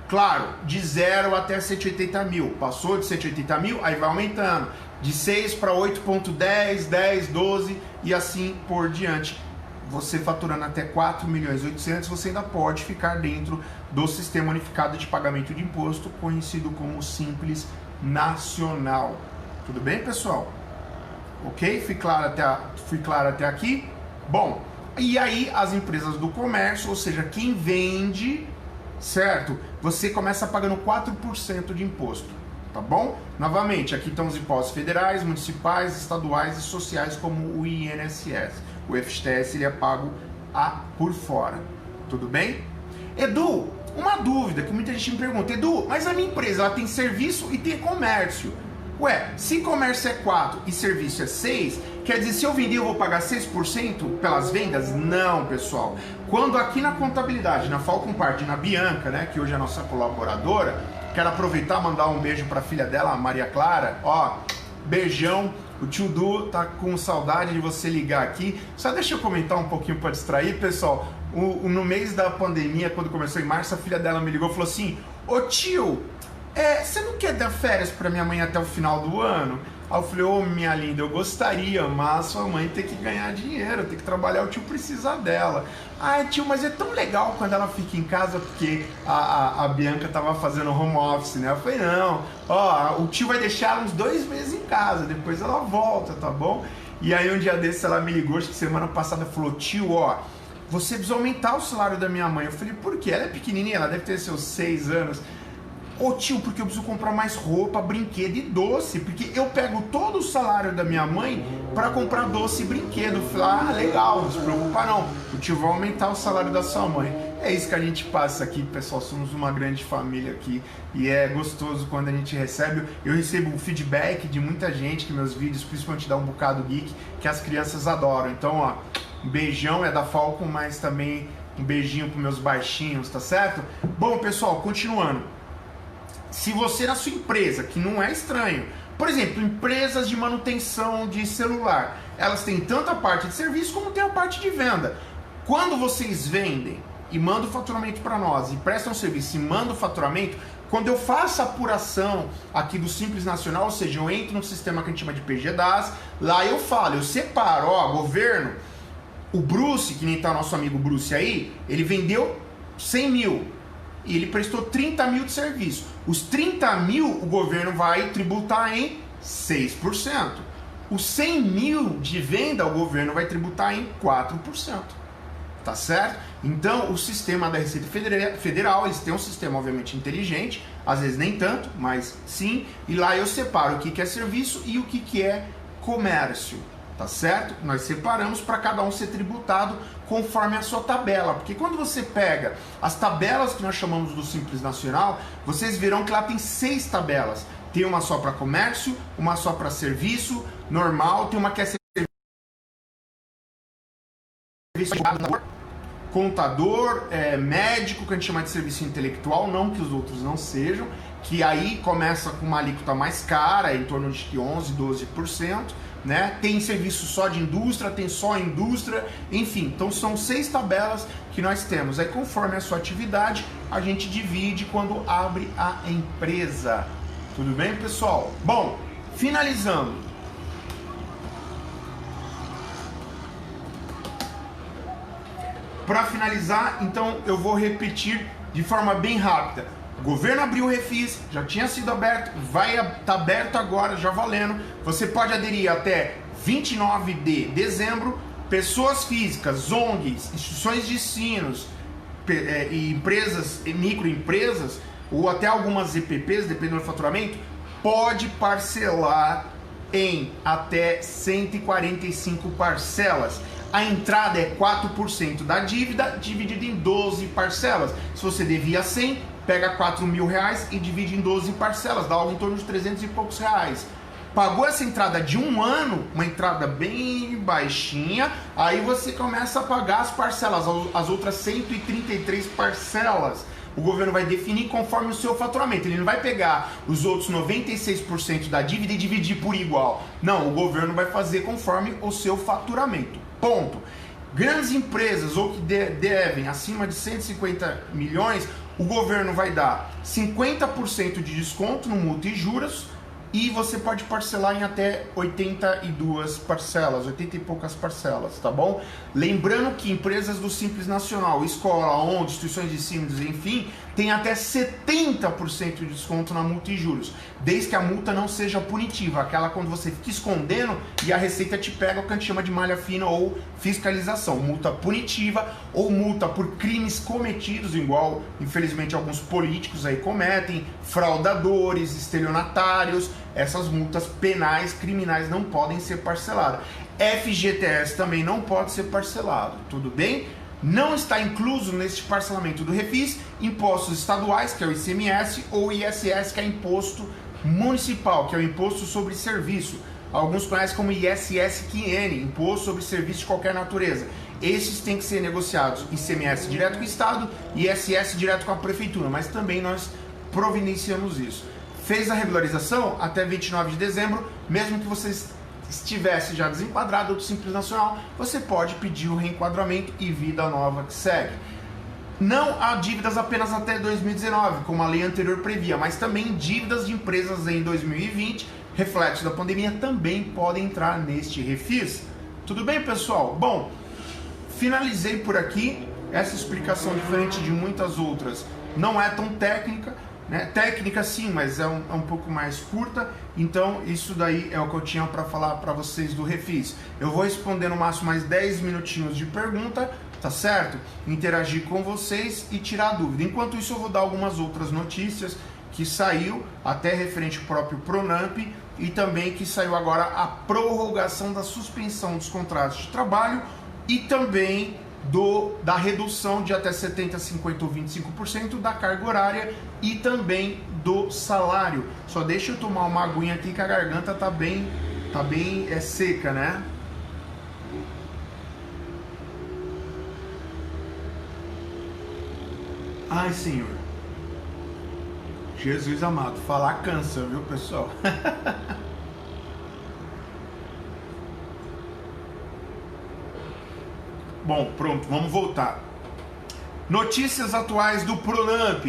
Claro, de 0 até 180 mil. Passou de 180 mil, aí vai aumentando. De 6 para 8,10, 10, 12 e assim por diante. Você faturando até 4 milhões e 800, você ainda pode ficar dentro do Sistema Unificado de Pagamento de Imposto, conhecido como Simples Nacional. Tudo bem, pessoal? Ok? Fui claro até aqui? Bom, e aí as empresas do comércio, ou seja, quem vende, certo? Você começa pagando 4% de imposto, tá bom? Novamente, aqui estão os impostos federais, municipais, estaduais e sociais, como o INSS. O FGTS ele é pago por fora, tudo bem? Edu, uma dúvida que muita gente me pergunta, Edu, mas a minha empresa ela tem serviço e tem comércio. Ué, se comércio é 4 e serviço é 6, quer dizer, se eu vender eu vou pagar 6% pelas vendas? Não, pessoal. Quando aqui na contabilidade, na Falcon Part, na Bianca, né, que hoje é a nossa colaboradora, quero aproveitar e mandar um beijo para a filha dela, a Maria Clara. Ó, beijão. O tio Du tá com saudade de você ligar aqui. Só deixa eu comentar um pouquinho para distrair, pessoal. No mês da pandemia, quando começou em março, a filha dela me ligou e falou assim: ô tio, você não quer dar férias para minha mãe até o final do ano? Aí eu falei: ô minha linda, eu gostaria, mas sua mãe tem que ganhar dinheiro, tem que trabalhar, o tio precisa dela. Ah, tio, mas é tão legal quando ela fica em casa, porque a Bianca tava fazendo home office, né? Eu falei: não, ó, o tio vai deixar ela uns 2 meses em casa, depois ela volta, tá bom? E aí um dia desse ela me ligou, acho que semana passada, falou: tio, ó, você precisa aumentar o salário da minha mãe. Eu falei: por quê? Ela é pequenininha, ela deve ter seus 6 anos. Ô tio, porque eu preciso comprar mais roupa, brinquedo e doce, porque eu pego todo o salário da minha mãe para comprar doce e brinquedo. Eu falei: ah, legal, não se preocupa não, o tio vai aumentar o salário da sua mãe. É isso que a gente passa aqui, pessoal, somos uma grande família aqui e é gostoso quando a gente recebe. Eu recebo feedback de muita gente que meus vídeos, principalmente da Um Bocado Geek, que as crianças adoram. Então, ó, um beijão, é da Falcon, mas também um beijinho pros meus baixinhos, tá certo? Bom, pessoal, continuando. Se você na sua empresa, que não é estranho, por exemplo, empresas de manutenção de celular, elas têm tanto a parte de serviço como tem a parte de venda. Quando vocês vendem e mandam o faturamento para nós e prestam serviço e mandam o faturamento, quando eu faço a apuração aqui do Simples Nacional, ou seja, eu entro no sistema que a gente chama de PGDAS, lá eu falo, eu separo, ó, governo, o Bruce, que nem tá o nosso amigo Bruce aí, ele vendeu 100 mil. E ele prestou 30 mil de serviço. Os 30 mil o governo vai tributar em 6%. Os 100 mil de venda o governo vai tributar em 4%. Tá certo? Então o sistema da Receita Federal, eles têm um sistema obviamente inteligente, às vezes nem tanto, mas sim. E lá eu separo o que é serviço e o que é comércio. Tá certo? Nós separamos para cada um ser tributado conforme a sua tabela, porque quando você pega as tabelas que nós chamamos do Simples Nacional, vocês verão que lá tem 6 tabelas. Tem uma só para comércio, uma só para serviço normal, tem uma que é serviço contador, médico, que a gente chama de serviço intelectual, não que os outros não sejam, que aí começa com uma alíquota mais cara, em torno de 11, 12%, né? Tem serviço só de indústria, tem só indústria, enfim. Então são 6 tabelas que nós temos. Aí conforme a sua atividade, a gente divide quando abre a empresa. Tudo bem, pessoal? Bom, finalizando. Para finalizar, então eu vou repetir de forma bem rápida. O governo abriu o Refis, já tinha sido aberto, vai estar aberto agora, já valendo. Você pode aderir até 29 de dezembro. Pessoas físicas, ONGs, instituições de ensino, empresas, microempresas, ou até algumas EPPs, dependendo do faturamento, pode parcelar em até 145 parcelas. A entrada é 4% da dívida, dividido em 12 parcelas. Se você devia 100, pega R$4.000 e divide em 12 parcelas, dá algo em torno de 300 e poucos reais. Pagou essa entrada de um ano, uma entrada bem baixinha, aí você começa a pagar as parcelas, as outras 133 parcelas. O governo vai definir conforme o seu faturamento. Ele não vai pegar os outros 96% da dívida e dividir por igual. Não, o governo vai fazer conforme o seu faturamento. Ponto. Grandes empresas ou que devem acima de 150 milhões, o governo vai dar 50% de desconto no multa e juros e você pode parcelar em até 82 parcelas, 80 e poucas parcelas, tá bom? Lembrando que empresas do Simples Nacional, escola, ONG, instituições de ensino, enfim, tem até 70% de desconto na multa e juros, desde que a multa não seja punitiva, aquela quando você fica escondendo e a Receita te pega o que a gente chama de malha fina ou fiscalização, multa punitiva ou multa por crimes cometidos, igual infelizmente alguns políticos aí cometem, fraudadores, estelionatários. Essas multas penais, criminais não podem ser parceladas. FGTS também não pode ser parcelado, tudo bem? Não está incluso neste parcelamento do Refis impostos estaduais, que é o ICMS, ou ISS, que é imposto municipal, que é o imposto sobre serviço. Alguns conhecem como ISS-QN, imposto sobre serviço de qualquer natureza. Esses têm que ser negociados ICMS direto com o Estado e ISS direto com a Prefeitura, mas também nós providenciamos isso. Fez a regularização até 29 de dezembro, mesmo que você estivesse já desenquadrado do Simples Nacional, você pode pedir o reenquadramento e vida nova que segue. Não há dívidas apenas até 2019, como a lei anterior previa, mas também dívidas de empresas em 2020, reflexo da pandemia, também podem entrar neste Refis. Tudo bem, pessoal? Bom, finalizei por aqui. Essa explicação, diferente de muitas outras, não é tão técnica, né? Técnica sim, mas é um pouco mais curta. Então isso daí é o que eu tinha para falar para vocês do Refis. Eu vou responder no máximo mais 10 minutinhos de pergunta, tá certo? Interagir com vocês e tirar dúvida. Enquanto isso eu vou dar algumas outras notícias que saiu, até referente ao próprio Pronamp, e também que saiu agora a prorrogação da suspensão dos contratos de trabalho e também da redução de até 70%, 50% ou 25% da carga horária e também do salário. Só deixa eu tomar uma aguinha aqui que a garganta tá bem seca, né? Ai, Senhor. Jesus amado, falar cansa, viu, pessoal? Bom, pronto, vamos voltar. Notícias atuais do Pronamp,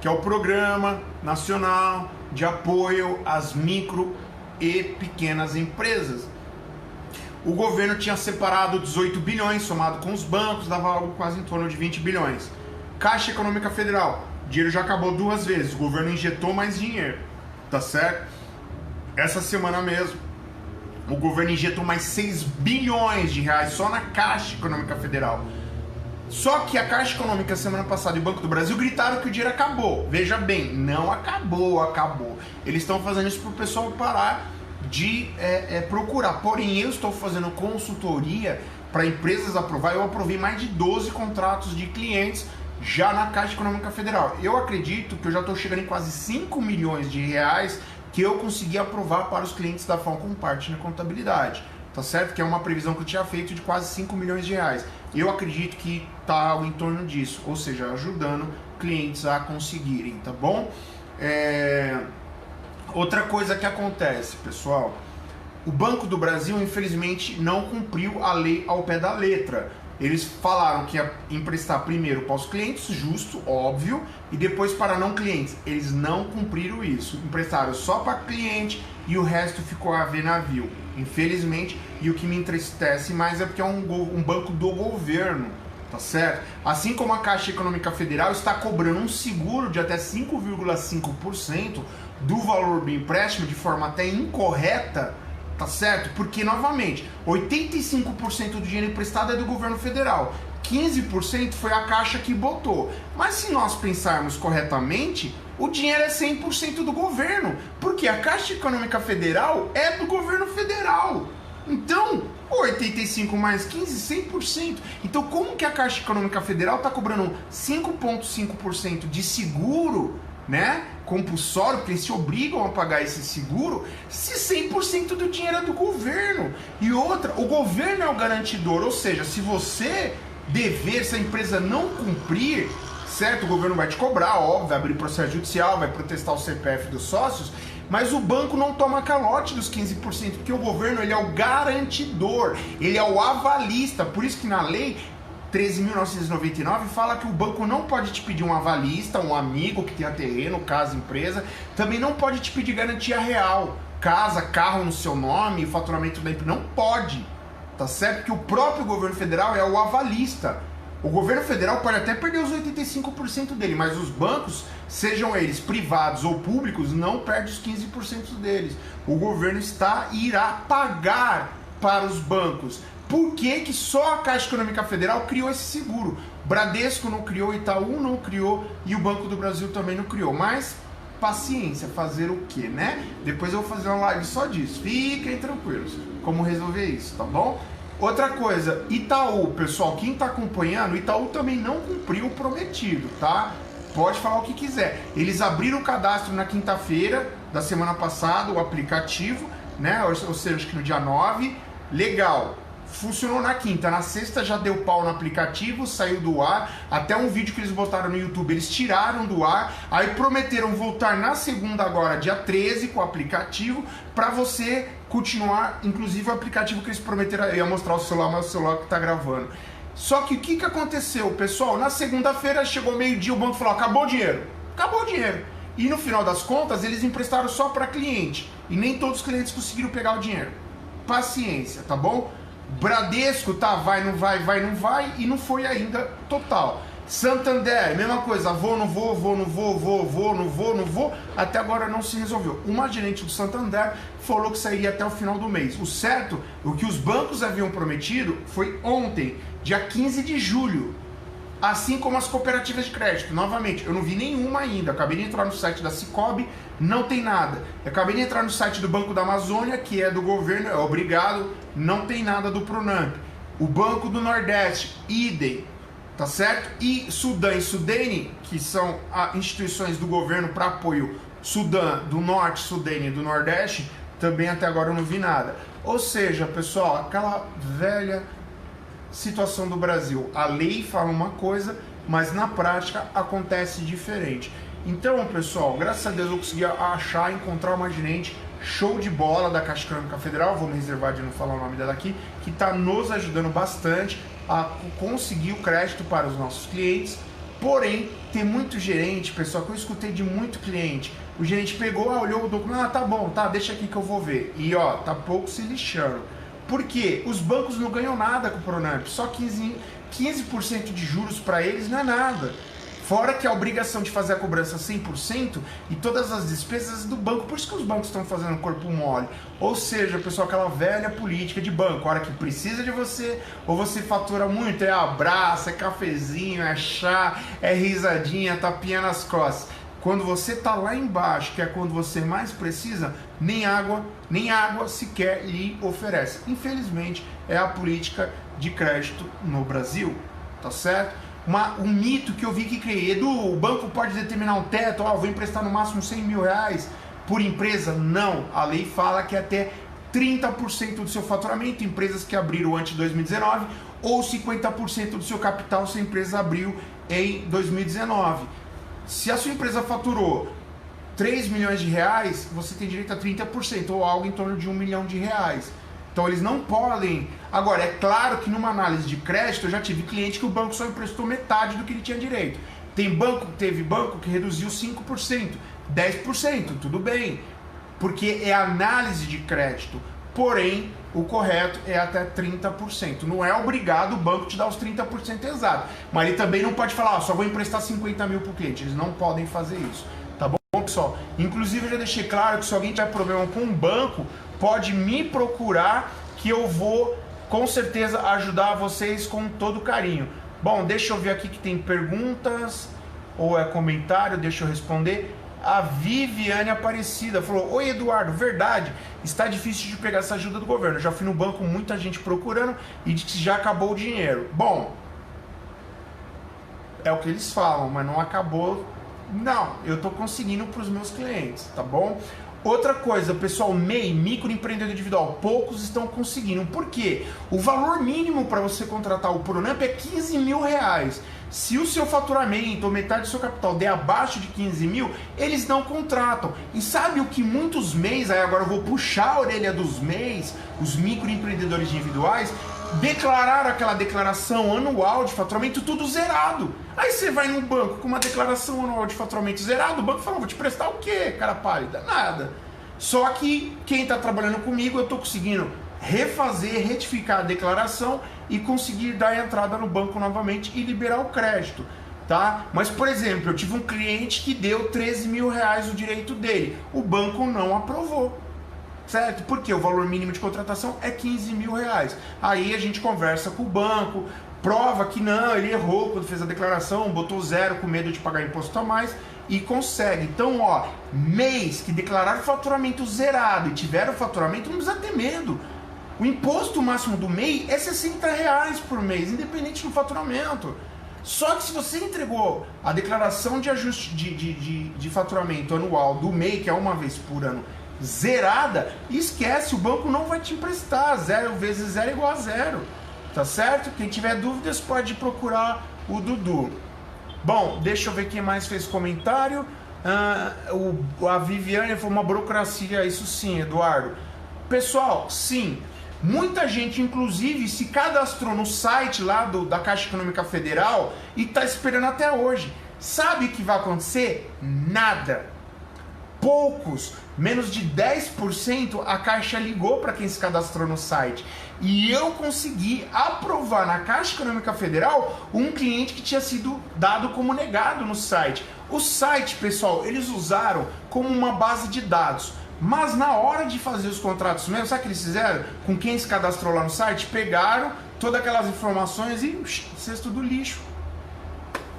que é o Programa Nacional de Apoio às Micro e Pequenas Empresas. O governo tinha separado 18 bilhões, somado com os bancos, dava algo quase em torno de 20 bilhões. Caixa Econômica Federal, o dinheiro já acabou 2 vezes, o governo injetou mais dinheiro, tá certo? Essa semana mesmo, o governo injetou mais 6 bilhões de reais só na Caixa Econômica Federal. Só que a Caixa Econômica semana passada e o Banco do Brasil gritaram que o dinheiro acabou. Veja bem, não acabou. Eles estão fazendo isso para o pessoal parar de procurar. Porém, eu estou fazendo consultoria para empresas aprovar. Eu aprovei mais de 12 contratos de clientes já na Caixa Econômica Federal. Eu acredito que eu já estou chegando em quase 5 milhões de reais que eu consegui aprovar para os clientes da Falcon Partner Contabilidade, tá certo? Que é uma previsão que eu tinha feito de quase 5 milhões de reais. Eu acredito que tá algo em torno disso, ou seja, ajudando clientes a conseguirem, tá bom? Outra coisa que acontece, pessoal, o Banco do Brasil, infelizmente, não cumpriu a lei ao pé da letra. Eles falaram que ia emprestar primeiro para os clientes, justo, óbvio, e depois para não clientes. Eles não cumpriram isso. Emprestaram só para cliente e o resto ficou a ver navio. Infelizmente, e o que me entristece mais é porque é um banco do governo, tá certo? Assim como a Caixa Econômica Federal está cobrando um seguro de até 5,5% do valor do empréstimo de forma até incorreta, tá certo? Porque, novamente, 85% do dinheiro emprestado é do governo federal, 15% foi a Caixa que botou. Mas se nós pensarmos corretamente, o dinheiro é 100% do governo, porque a Caixa Econômica Federal é do governo federal. Então, 85 mais 15, 100%. Então, como que a Caixa Econômica Federal está cobrando 5,5% de seguro, né, compulsório, porque eles se obrigam a pagar esse seguro, se 100% do dinheiro é do governo? E outra, o governo é o garantidor, ou seja, se você dever, se a empresa não cumprir, certo, o governo vai te cobrar, óbvio, vai abrir processo judicial, vai protestar o CPF dos sócios, mas o banco não toma calote dos 15%, porque o governo, ele é o garantidor, ele é o avalista, por isso que na lei 13.999 fala que o banco não pode te pedir um avalista, um amigo que tenha terreno, casa, empresa, também não pode te pedir garantia real, casa, carro no seu nome, faturamento da empresa, não pode, tá certo? Porque o próprio governo federal é o avalista. O governo federal pode até perder os 85% dele, mas os bancos, sejam eles privados ou públicos, não perde os 15% deles. O governo irá pagar para os bancos. Por que que só a Caixa Econômica Federal criou esse seguro? Bradesco não criou, Itaú não criou e o Banco do Brasil também não criou. Mas paciência, fazer o quê, né? Depois eu vou fazer uma live só disso. Fiquem tranquilos como resolver isso, tá bom? Outra coisa, Itaú, pessoal, quem está acompanhando, Itaú também não cumpriu o prometido, tá? Pode falar o que quiser. Eles abriram o cadastro na quinta-feira da semana passada, o aplicativo, né? Ou seja, acho que no dia 9. Legal. Funcionou na quinta, na sexta já deu pau no aplicativo, saiu do ar, até um vídeo que eles botaram no YouTube, eles tiraram do ar, aí prometeram voltar na segunda agora, dia 13, com o aplicativo, para você continuar, inclusive o aplicativo que eles prometeram, eu ia mostrar o celular, mas o celular que tá gravando. Só que o que aconteceu, pessoal? Na segunda-feira chegou meio-dia, o banco falou, acabou o dinheiro, e no final das contas eles emprestaram só para cliente, e nem todos os clientes conseguiram pegar o dinheiro. Paciência, tá bom? Bradesco, tá, vai, não vai, e não foi ainda total. Santander, mesma coisa, vou, não vou, até agora não se resolveu. Uma gerente do Santander falou que sairia até o final do mês. O certo, o que os bancos haviam prometido foi ontem, dia 15 de julho. Assim como as cooperativas de crédito. Novamente, eu não vi nenhuma ainda. Acabei de entrar no site da Cicobi, não tem nada. Eu acabei de entrar no site do Banco da Amazônia, que é do governo, é obrigado, não tem nada do Pronamp. O Banco do Nordeste, idem, tá certo? E Sudã e Sudene, que são instituições do governo para apoio Sudã do Norte, Sudene do Nordeste, também até agora eu não vi nada. Ou seja, pessoal, aquela velha situação do Brasil, a lei fala uma coisa, mas na prática acontece diferente. Então, pessoal, graças a Deus eu consegui encontrar uma gerente show de bola da Caixa Econômica Federal, vou me reservar de não falar o nome dela aqui, que está nos ajudando bastante a conseguir o crédito para os nossos clientes. Porém, tem muito gerente, pessoal, que eu escutei de muito cliente, o gerente pegou, olhou o documento, tá bom, tá, deixa aqui que eu vou ver, e ó, tá pouco se lixando. Por quê? Os bancos não ganham nada com o Pronamp, só 15% de juros para eles não é nada. Fora que a obrigação de fazer a cobrança 100% e todas as despesas do banco, por isso que os bancos estão fazendo corpo mole. Ou seja, pessoal, aquela velha política de banco, a hora que precisa de você, ou você fatura muito, é abraço, é cafezinho, é chá, é risadinha, tapinha nas costas. Quando você tá lá embaixo, que é quando você mais precisa, nem água sequer lhe oferece. Infelizmente, é a política de crédito no Brasil, tá certo? Um mito que eu vi que criei, Edu, o banco pode determinar um teto, vou emprestar no máximo 100 mil reais por empresa? Não, a lei fala que até 30% do seu faturamento, empresas que abriram antes de 2019, ou 50% do seu capital se a empresa abriu em 2019. Se a sua empresa faturou 3 milhões de reais, você tem direito a 30%, ou algo em torno de 1 milhão de reais. Então eles não podem... Agora, é claro que numa análise de crédito, eu já tive cliente que o banco só emprestou metade do que ele tinha direito. Teve banco que reduziu 5%, 10%, tudo bem, porque é análise de crédito. Porém, o correto é até 30%. Não é obrigado o banco te dar os 30% exato. Mas ele também não pode falar, só vou emprestar 50 mil para o cliente. Eles não podem fazer isso. Tá bom, pessoal? Inclusive, eu já deixei claro que se alguém tiver problema com um banco, pode me procurar que eu vou, com certeza, ajudar vocês com todo carinho. Bom, deixa eu ver aqui que tem perguntas ou é comentário, deixa eu responder. A Viviane Aparecida falou: oi Eduardo, verdade, está difícil de pegar essa ajuda do governo. Eu já fui no banco, muita gente procurando e disse que já acabou o dinheiro. Bom, é o que eles falam, mas não acabou. Não, eu estou conseguindo para os meus clientes, tá bom? Outra coisa, pessoal, MEI, microempreendedor individual, poucos estão conseguindo. Por quê? O valor mínimo para você contratar o Pronamp é 15 mil reais. Se o seu faturamento ou metade do seu capital der abaixo de 15 mil, eles não contratam. E sabe o que muitos MEIs, aí agora eu vou puxar a orelha dos MEIs, os microempreendedores individuais, declararam aquela declaração anual de faturamento tudo zerado. Aí você vai no banco com uma declaração anual de faturamento zerado, o banco fala: vou te prestar o quê, cara pálida? Nada. Só que quem está trabalhando comigo, eu estou conseguindo refazer, retificar a declaração e conseguir dar entrada no banco novamente e liberar o crédito, tá? Mas, por exemplo, eu tive um cliente que deu 13 mil reais o direito dele, o banco não aprovou, certo? Porque o valor mínimo de contratação é 15 mil reais. Aí a gente conversa com o banco, prova que não, ele errou quando fez a declaração, botou zero com medo de pagar imposto a mais e consegue. Então, ó, MEIs que declararam faturamento zerado e tiveram faturamento, não precisa ter medo. O imposto máximo do MEI é 60 reais por mês, independente do faturamento. Só que se você entregou a declaração de ajuste de faturamento anual do MEI, que é uma vez por ano, zerada, esquece, o banco não vai te emprestar. 0 vezes 0 é igual a 0. Tá certo? Quem tiver dúvidas pode procurar o Dudu. Bom, deixa eu ver quem mais fez comentário. A Viviane falou: uma burocracia, isso sim, Eduardo. Pessoal, sim. Muita gente, inclusive, se cadastrou no site lá da Caixa Econômica Federal e está esperando até hoje. Sabe o que vai acontecer? Nada. Poucos, menos de 10%, a Caixa ligou para quem se cadastrou no site. E eu consegui aprovar na Caixa Econômica Federal um cliente que tinha sido dado como negado no site. O site, pessoal, eles usaram como uma base de dados. Mas na hora de fazer os contratos mesmo, sabe o que eles fizeram? Com quem se cadastrou lá no site, pegaram todas aquelas informações e cesto do lixo.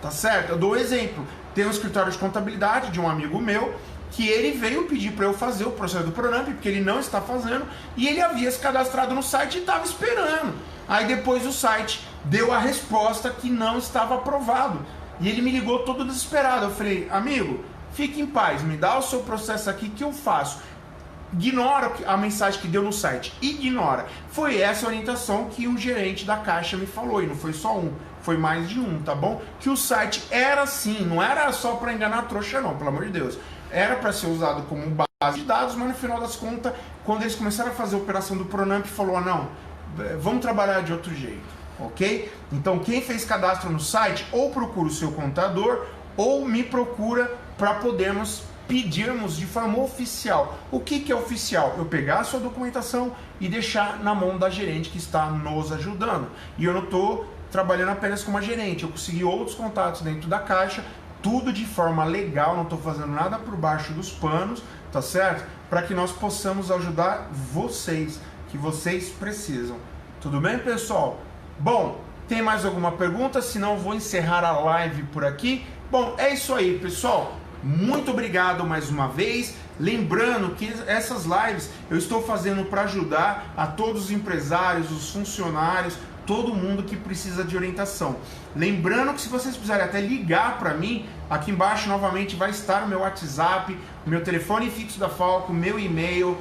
Tá certo? Eu dou um exemplo. Tem um escritório de contabilidade de um amigo meu que ele veio pedir para eu fazer o processo do Pronamp, porque ele não está fazendo, e ele havia se cadastrado no site e estava esperando. Aí depois o site deu a resposta que não estava aprovado. E ele me ligou todo desesperado. Eu falei: amigo, fique em paz, me dá o seu processo aqui que eu faço. Ignora a mensagem que deu no site, ignora. Foi essa a orientação que o gerente da Caixa me falou, e não foi só um, foi mais de um, tá bom? Que o site era assim, não era só para enganar a trouxa não, pelo amor de Deus. Era para ser usado como base de dados, mas no final das contas, quando eles começaram a fazer a operação do Pronamp, falou: não, vamos trabalhar de outro jeito, ok? Então quem fez cadastro no site, ou procura o seu contador, ou me procura para podermos pedirmos de forma oficial. O que é oficial? Eu pegar a sua documentação e deixar na mão da gerente que está nos ajudando. E eu não estou trabalhando apenas como a gerente, eu consegui outros contatos dentro da Caixa, tudo de forma legal, não estou fazendo nada por baixo dos panos, tá certo? Para que nós possamos ajudar vocês, que vocês precisam. Tudo bem, pessoal? Bom, tem mais alguma pergunta? Senão eu vou encerrar a live por aqui. Bom, é isso aí, pessoal. Muito obrigado mais uma vez. Lembrando que essas lives eu estou fazendo para ajudar a todos os empresários, os funcionários, todo mundo que precisa de orientação. Lembrando que se vocês precisarem até ligar para mim, aqui embaixo novamente vai estar o meu WhatsApp, o meu telefone fixo da Falcon, meu e-mail,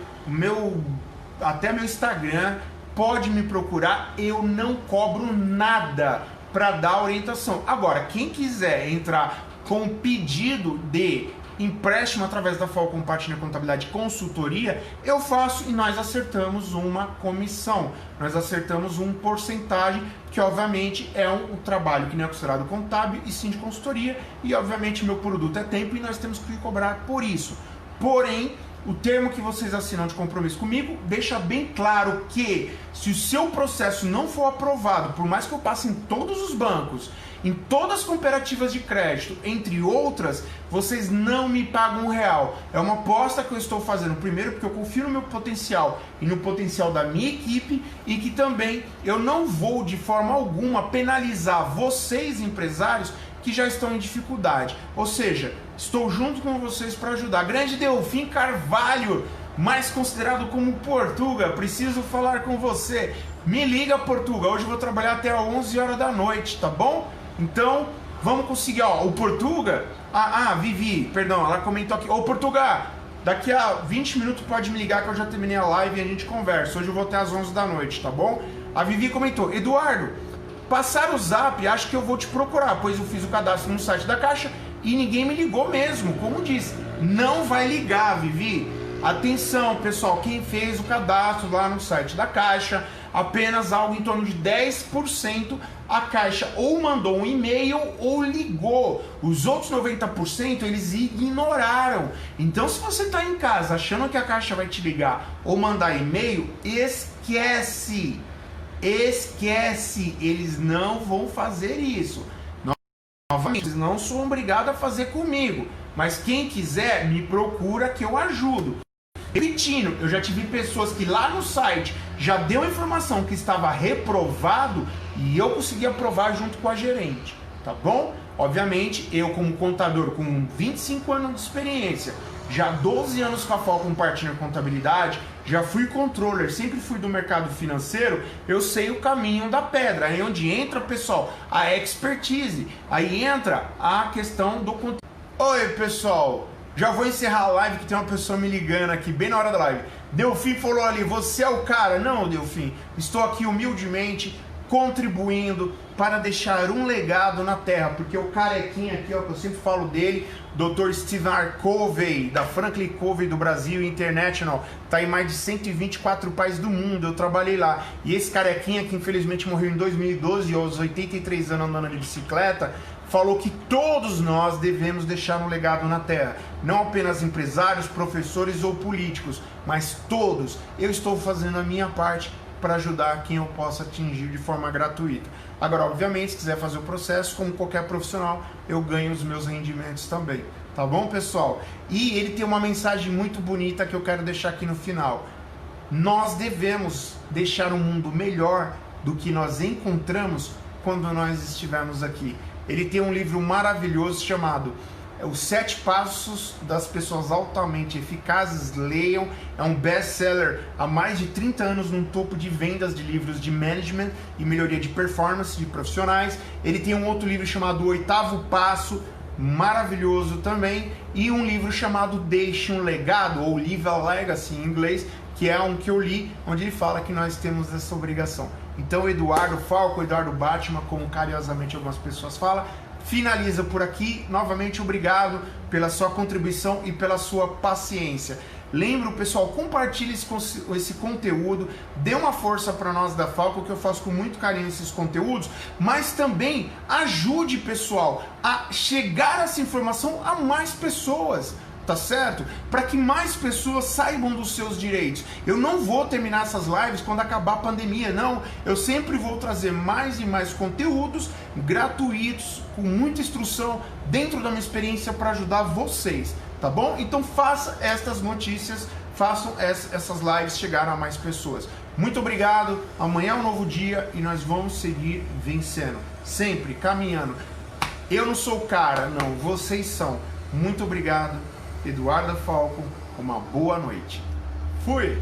até meu Instagram. Pode me procurar, eu não cobro nada para dar orientação. Agora, quem quiser entrar com pedido de empréstimo através da Falcon Partner Contabilidade Consultoria, eu faço e nós acertamos uma comissão. Nós acertamos uma porcentagem que obviamente é um trabalho que não é considerado contábil e sim de consultoria, e obviamente meu produto é tempo e nós temos que cobrar por isso. Porém, o termo que vocês assinam de compromisso comigo deixa bem claro que se o seu processo não for aprovado, por mais que eu passe em todos os bancos, em todas as cooperativas de crédito, entre outras, vocês não me pagam R$1. É uma aposta que eu estou fazendo, primeiro porque eu confio no meu potencial e no potencial da minha equipe, e que também eu não vou de forma alguma penalizar vocês, empresários, que já estão em dificuldade. Ou seja, estou junto com vocês para ajudar. Grande Delfim Carvalho, mais considerado como Portuga, preciso falar com você. Me liga, Portuga, hoje eu vou trabalhar até às 11 horas da noite, tá bom? Então, vamos conseguir, ó, o Portuga... Vivi, perdão, ela comentou aqui. Ô, Portuga, daqui a 20 minutos pode me ligar que eu já terminei a live e a gente conversa. Hoje eu vou até às 11 da noite, tá bom? A Vivi comentou, Eduardo, passar o zap, acho que eu vou te procurar, pois eu fiz o cadastro no site da Caixa e ninguém me ligou mesmo, como disse. Não vai ligar, Vivi. Atenção, pessoal, quem fez o cadastro lá no site da Caixa, apenas algo em torno de 10% a Caixa ou mandou um e-mail ou ligou. Os outros 90% eles ignoraram. Então, se você está em casa achando que a Caixa vai te ligar ou mandar e-mail, esquece. Esquece, eles não vão fazer isso. Novamente, eles não são obrigados a fazer comigo, mas quem quiser me procura que eu ajudo. Repetindo, eu já tive pessoas que lá no site já deu a informação que estava reprovado e eu consegui aprovar junto com a gerente, tá bom? Obviamente, eu como contador com 25 anos de experiência, já 12 anos com a Falcon Partner Contabilidade, já fui controller, sempre fui do mercado financeiro, eu sei o caminho da pedra, aí onde entra, pessoal, a expertise, aí entra a questão do conteúdo. Oi, pessoal, já vou encerrar a live que tem uma pessoa me ligando aqui, bem na hora da live. Delfim falou ali, você é o cara? Não, Delfim, estou aqui humildemente contribuindo para deixar um legado na Terra, porque o carequinha aqui, ó, que eu sempre falo dele, Dr. Stephen R. Covey, da Franklin Covey do Brasil International, tá em mais de 124 países do mundo, eu trabalhei lá, e esse carequinha que infelizmente morreu em 2012, aos 83 anos andando de bicicleta, falou que todos nós devemos deixar um legado na Terra, não apenas empresários, professores ou políticos, mas todos. Eu estou fazendo a minha parte para ajudar quem eu possa atingir de forma gratuita. Agora, obviamente, se quiser fazer o processo, como qualquer profissional, eu ganho os meus rendimentos também. Tá bom, pessoal? E ele tem uma mensagem muito bonita que eu quero deixar aqui no final. Nós devemos deixar um mundo melhor do que nós encontramos quando nós estivermos aqui. Ele tem um livro maravilhoso chamado Os 7 Passos das Pessoas Altamente Eficazes. Leiam, é um best-seller há mais de 30 anos no topo de vendas de livros de management e melhoria de performance de profissionais. Ele tem um outro livro chamado O 8º Passo, maravilhoso também, e um livro chamado Deixe um Legado, ou Leave a Legacy em inglês, que é um que eu li, onde ele fala que nós temos essa obrigação. Então, Eduardo Falco, Eduardo Batman, como carinhosamente algumas pessoas falam, finaliza por aqui. Novamente, obrigado pela sua contribuição e pela sua paciência. Lembro, pessoal, compartilhe esse conteúdo, dê uma força para nós da Falco, que eu faço com muito carinho esses conteúdos, mas também ajude, pessoal, a chegar essa informação a mais pessoas. Tá certo? Para que mais pessoas saibam dos seus direitos. Eu não vou terminar essas lives quando acabar a pandemia, não. Eu sempre vou trazer mais e mais conteúdos gratuitos, com muita instrução, dentro da minha experiência para ajudar vocês, tá bom? Então faça estas notícias, façam essas lives chegar a mais pessoas. Muito obrigado, amanhã é um novo dia e nós vamos seguir vencendo, sempre caminhando. Eu não sou o cara, não, vocês são. Muito obrigado. Eduardo Falco, uma boa noite. Fui!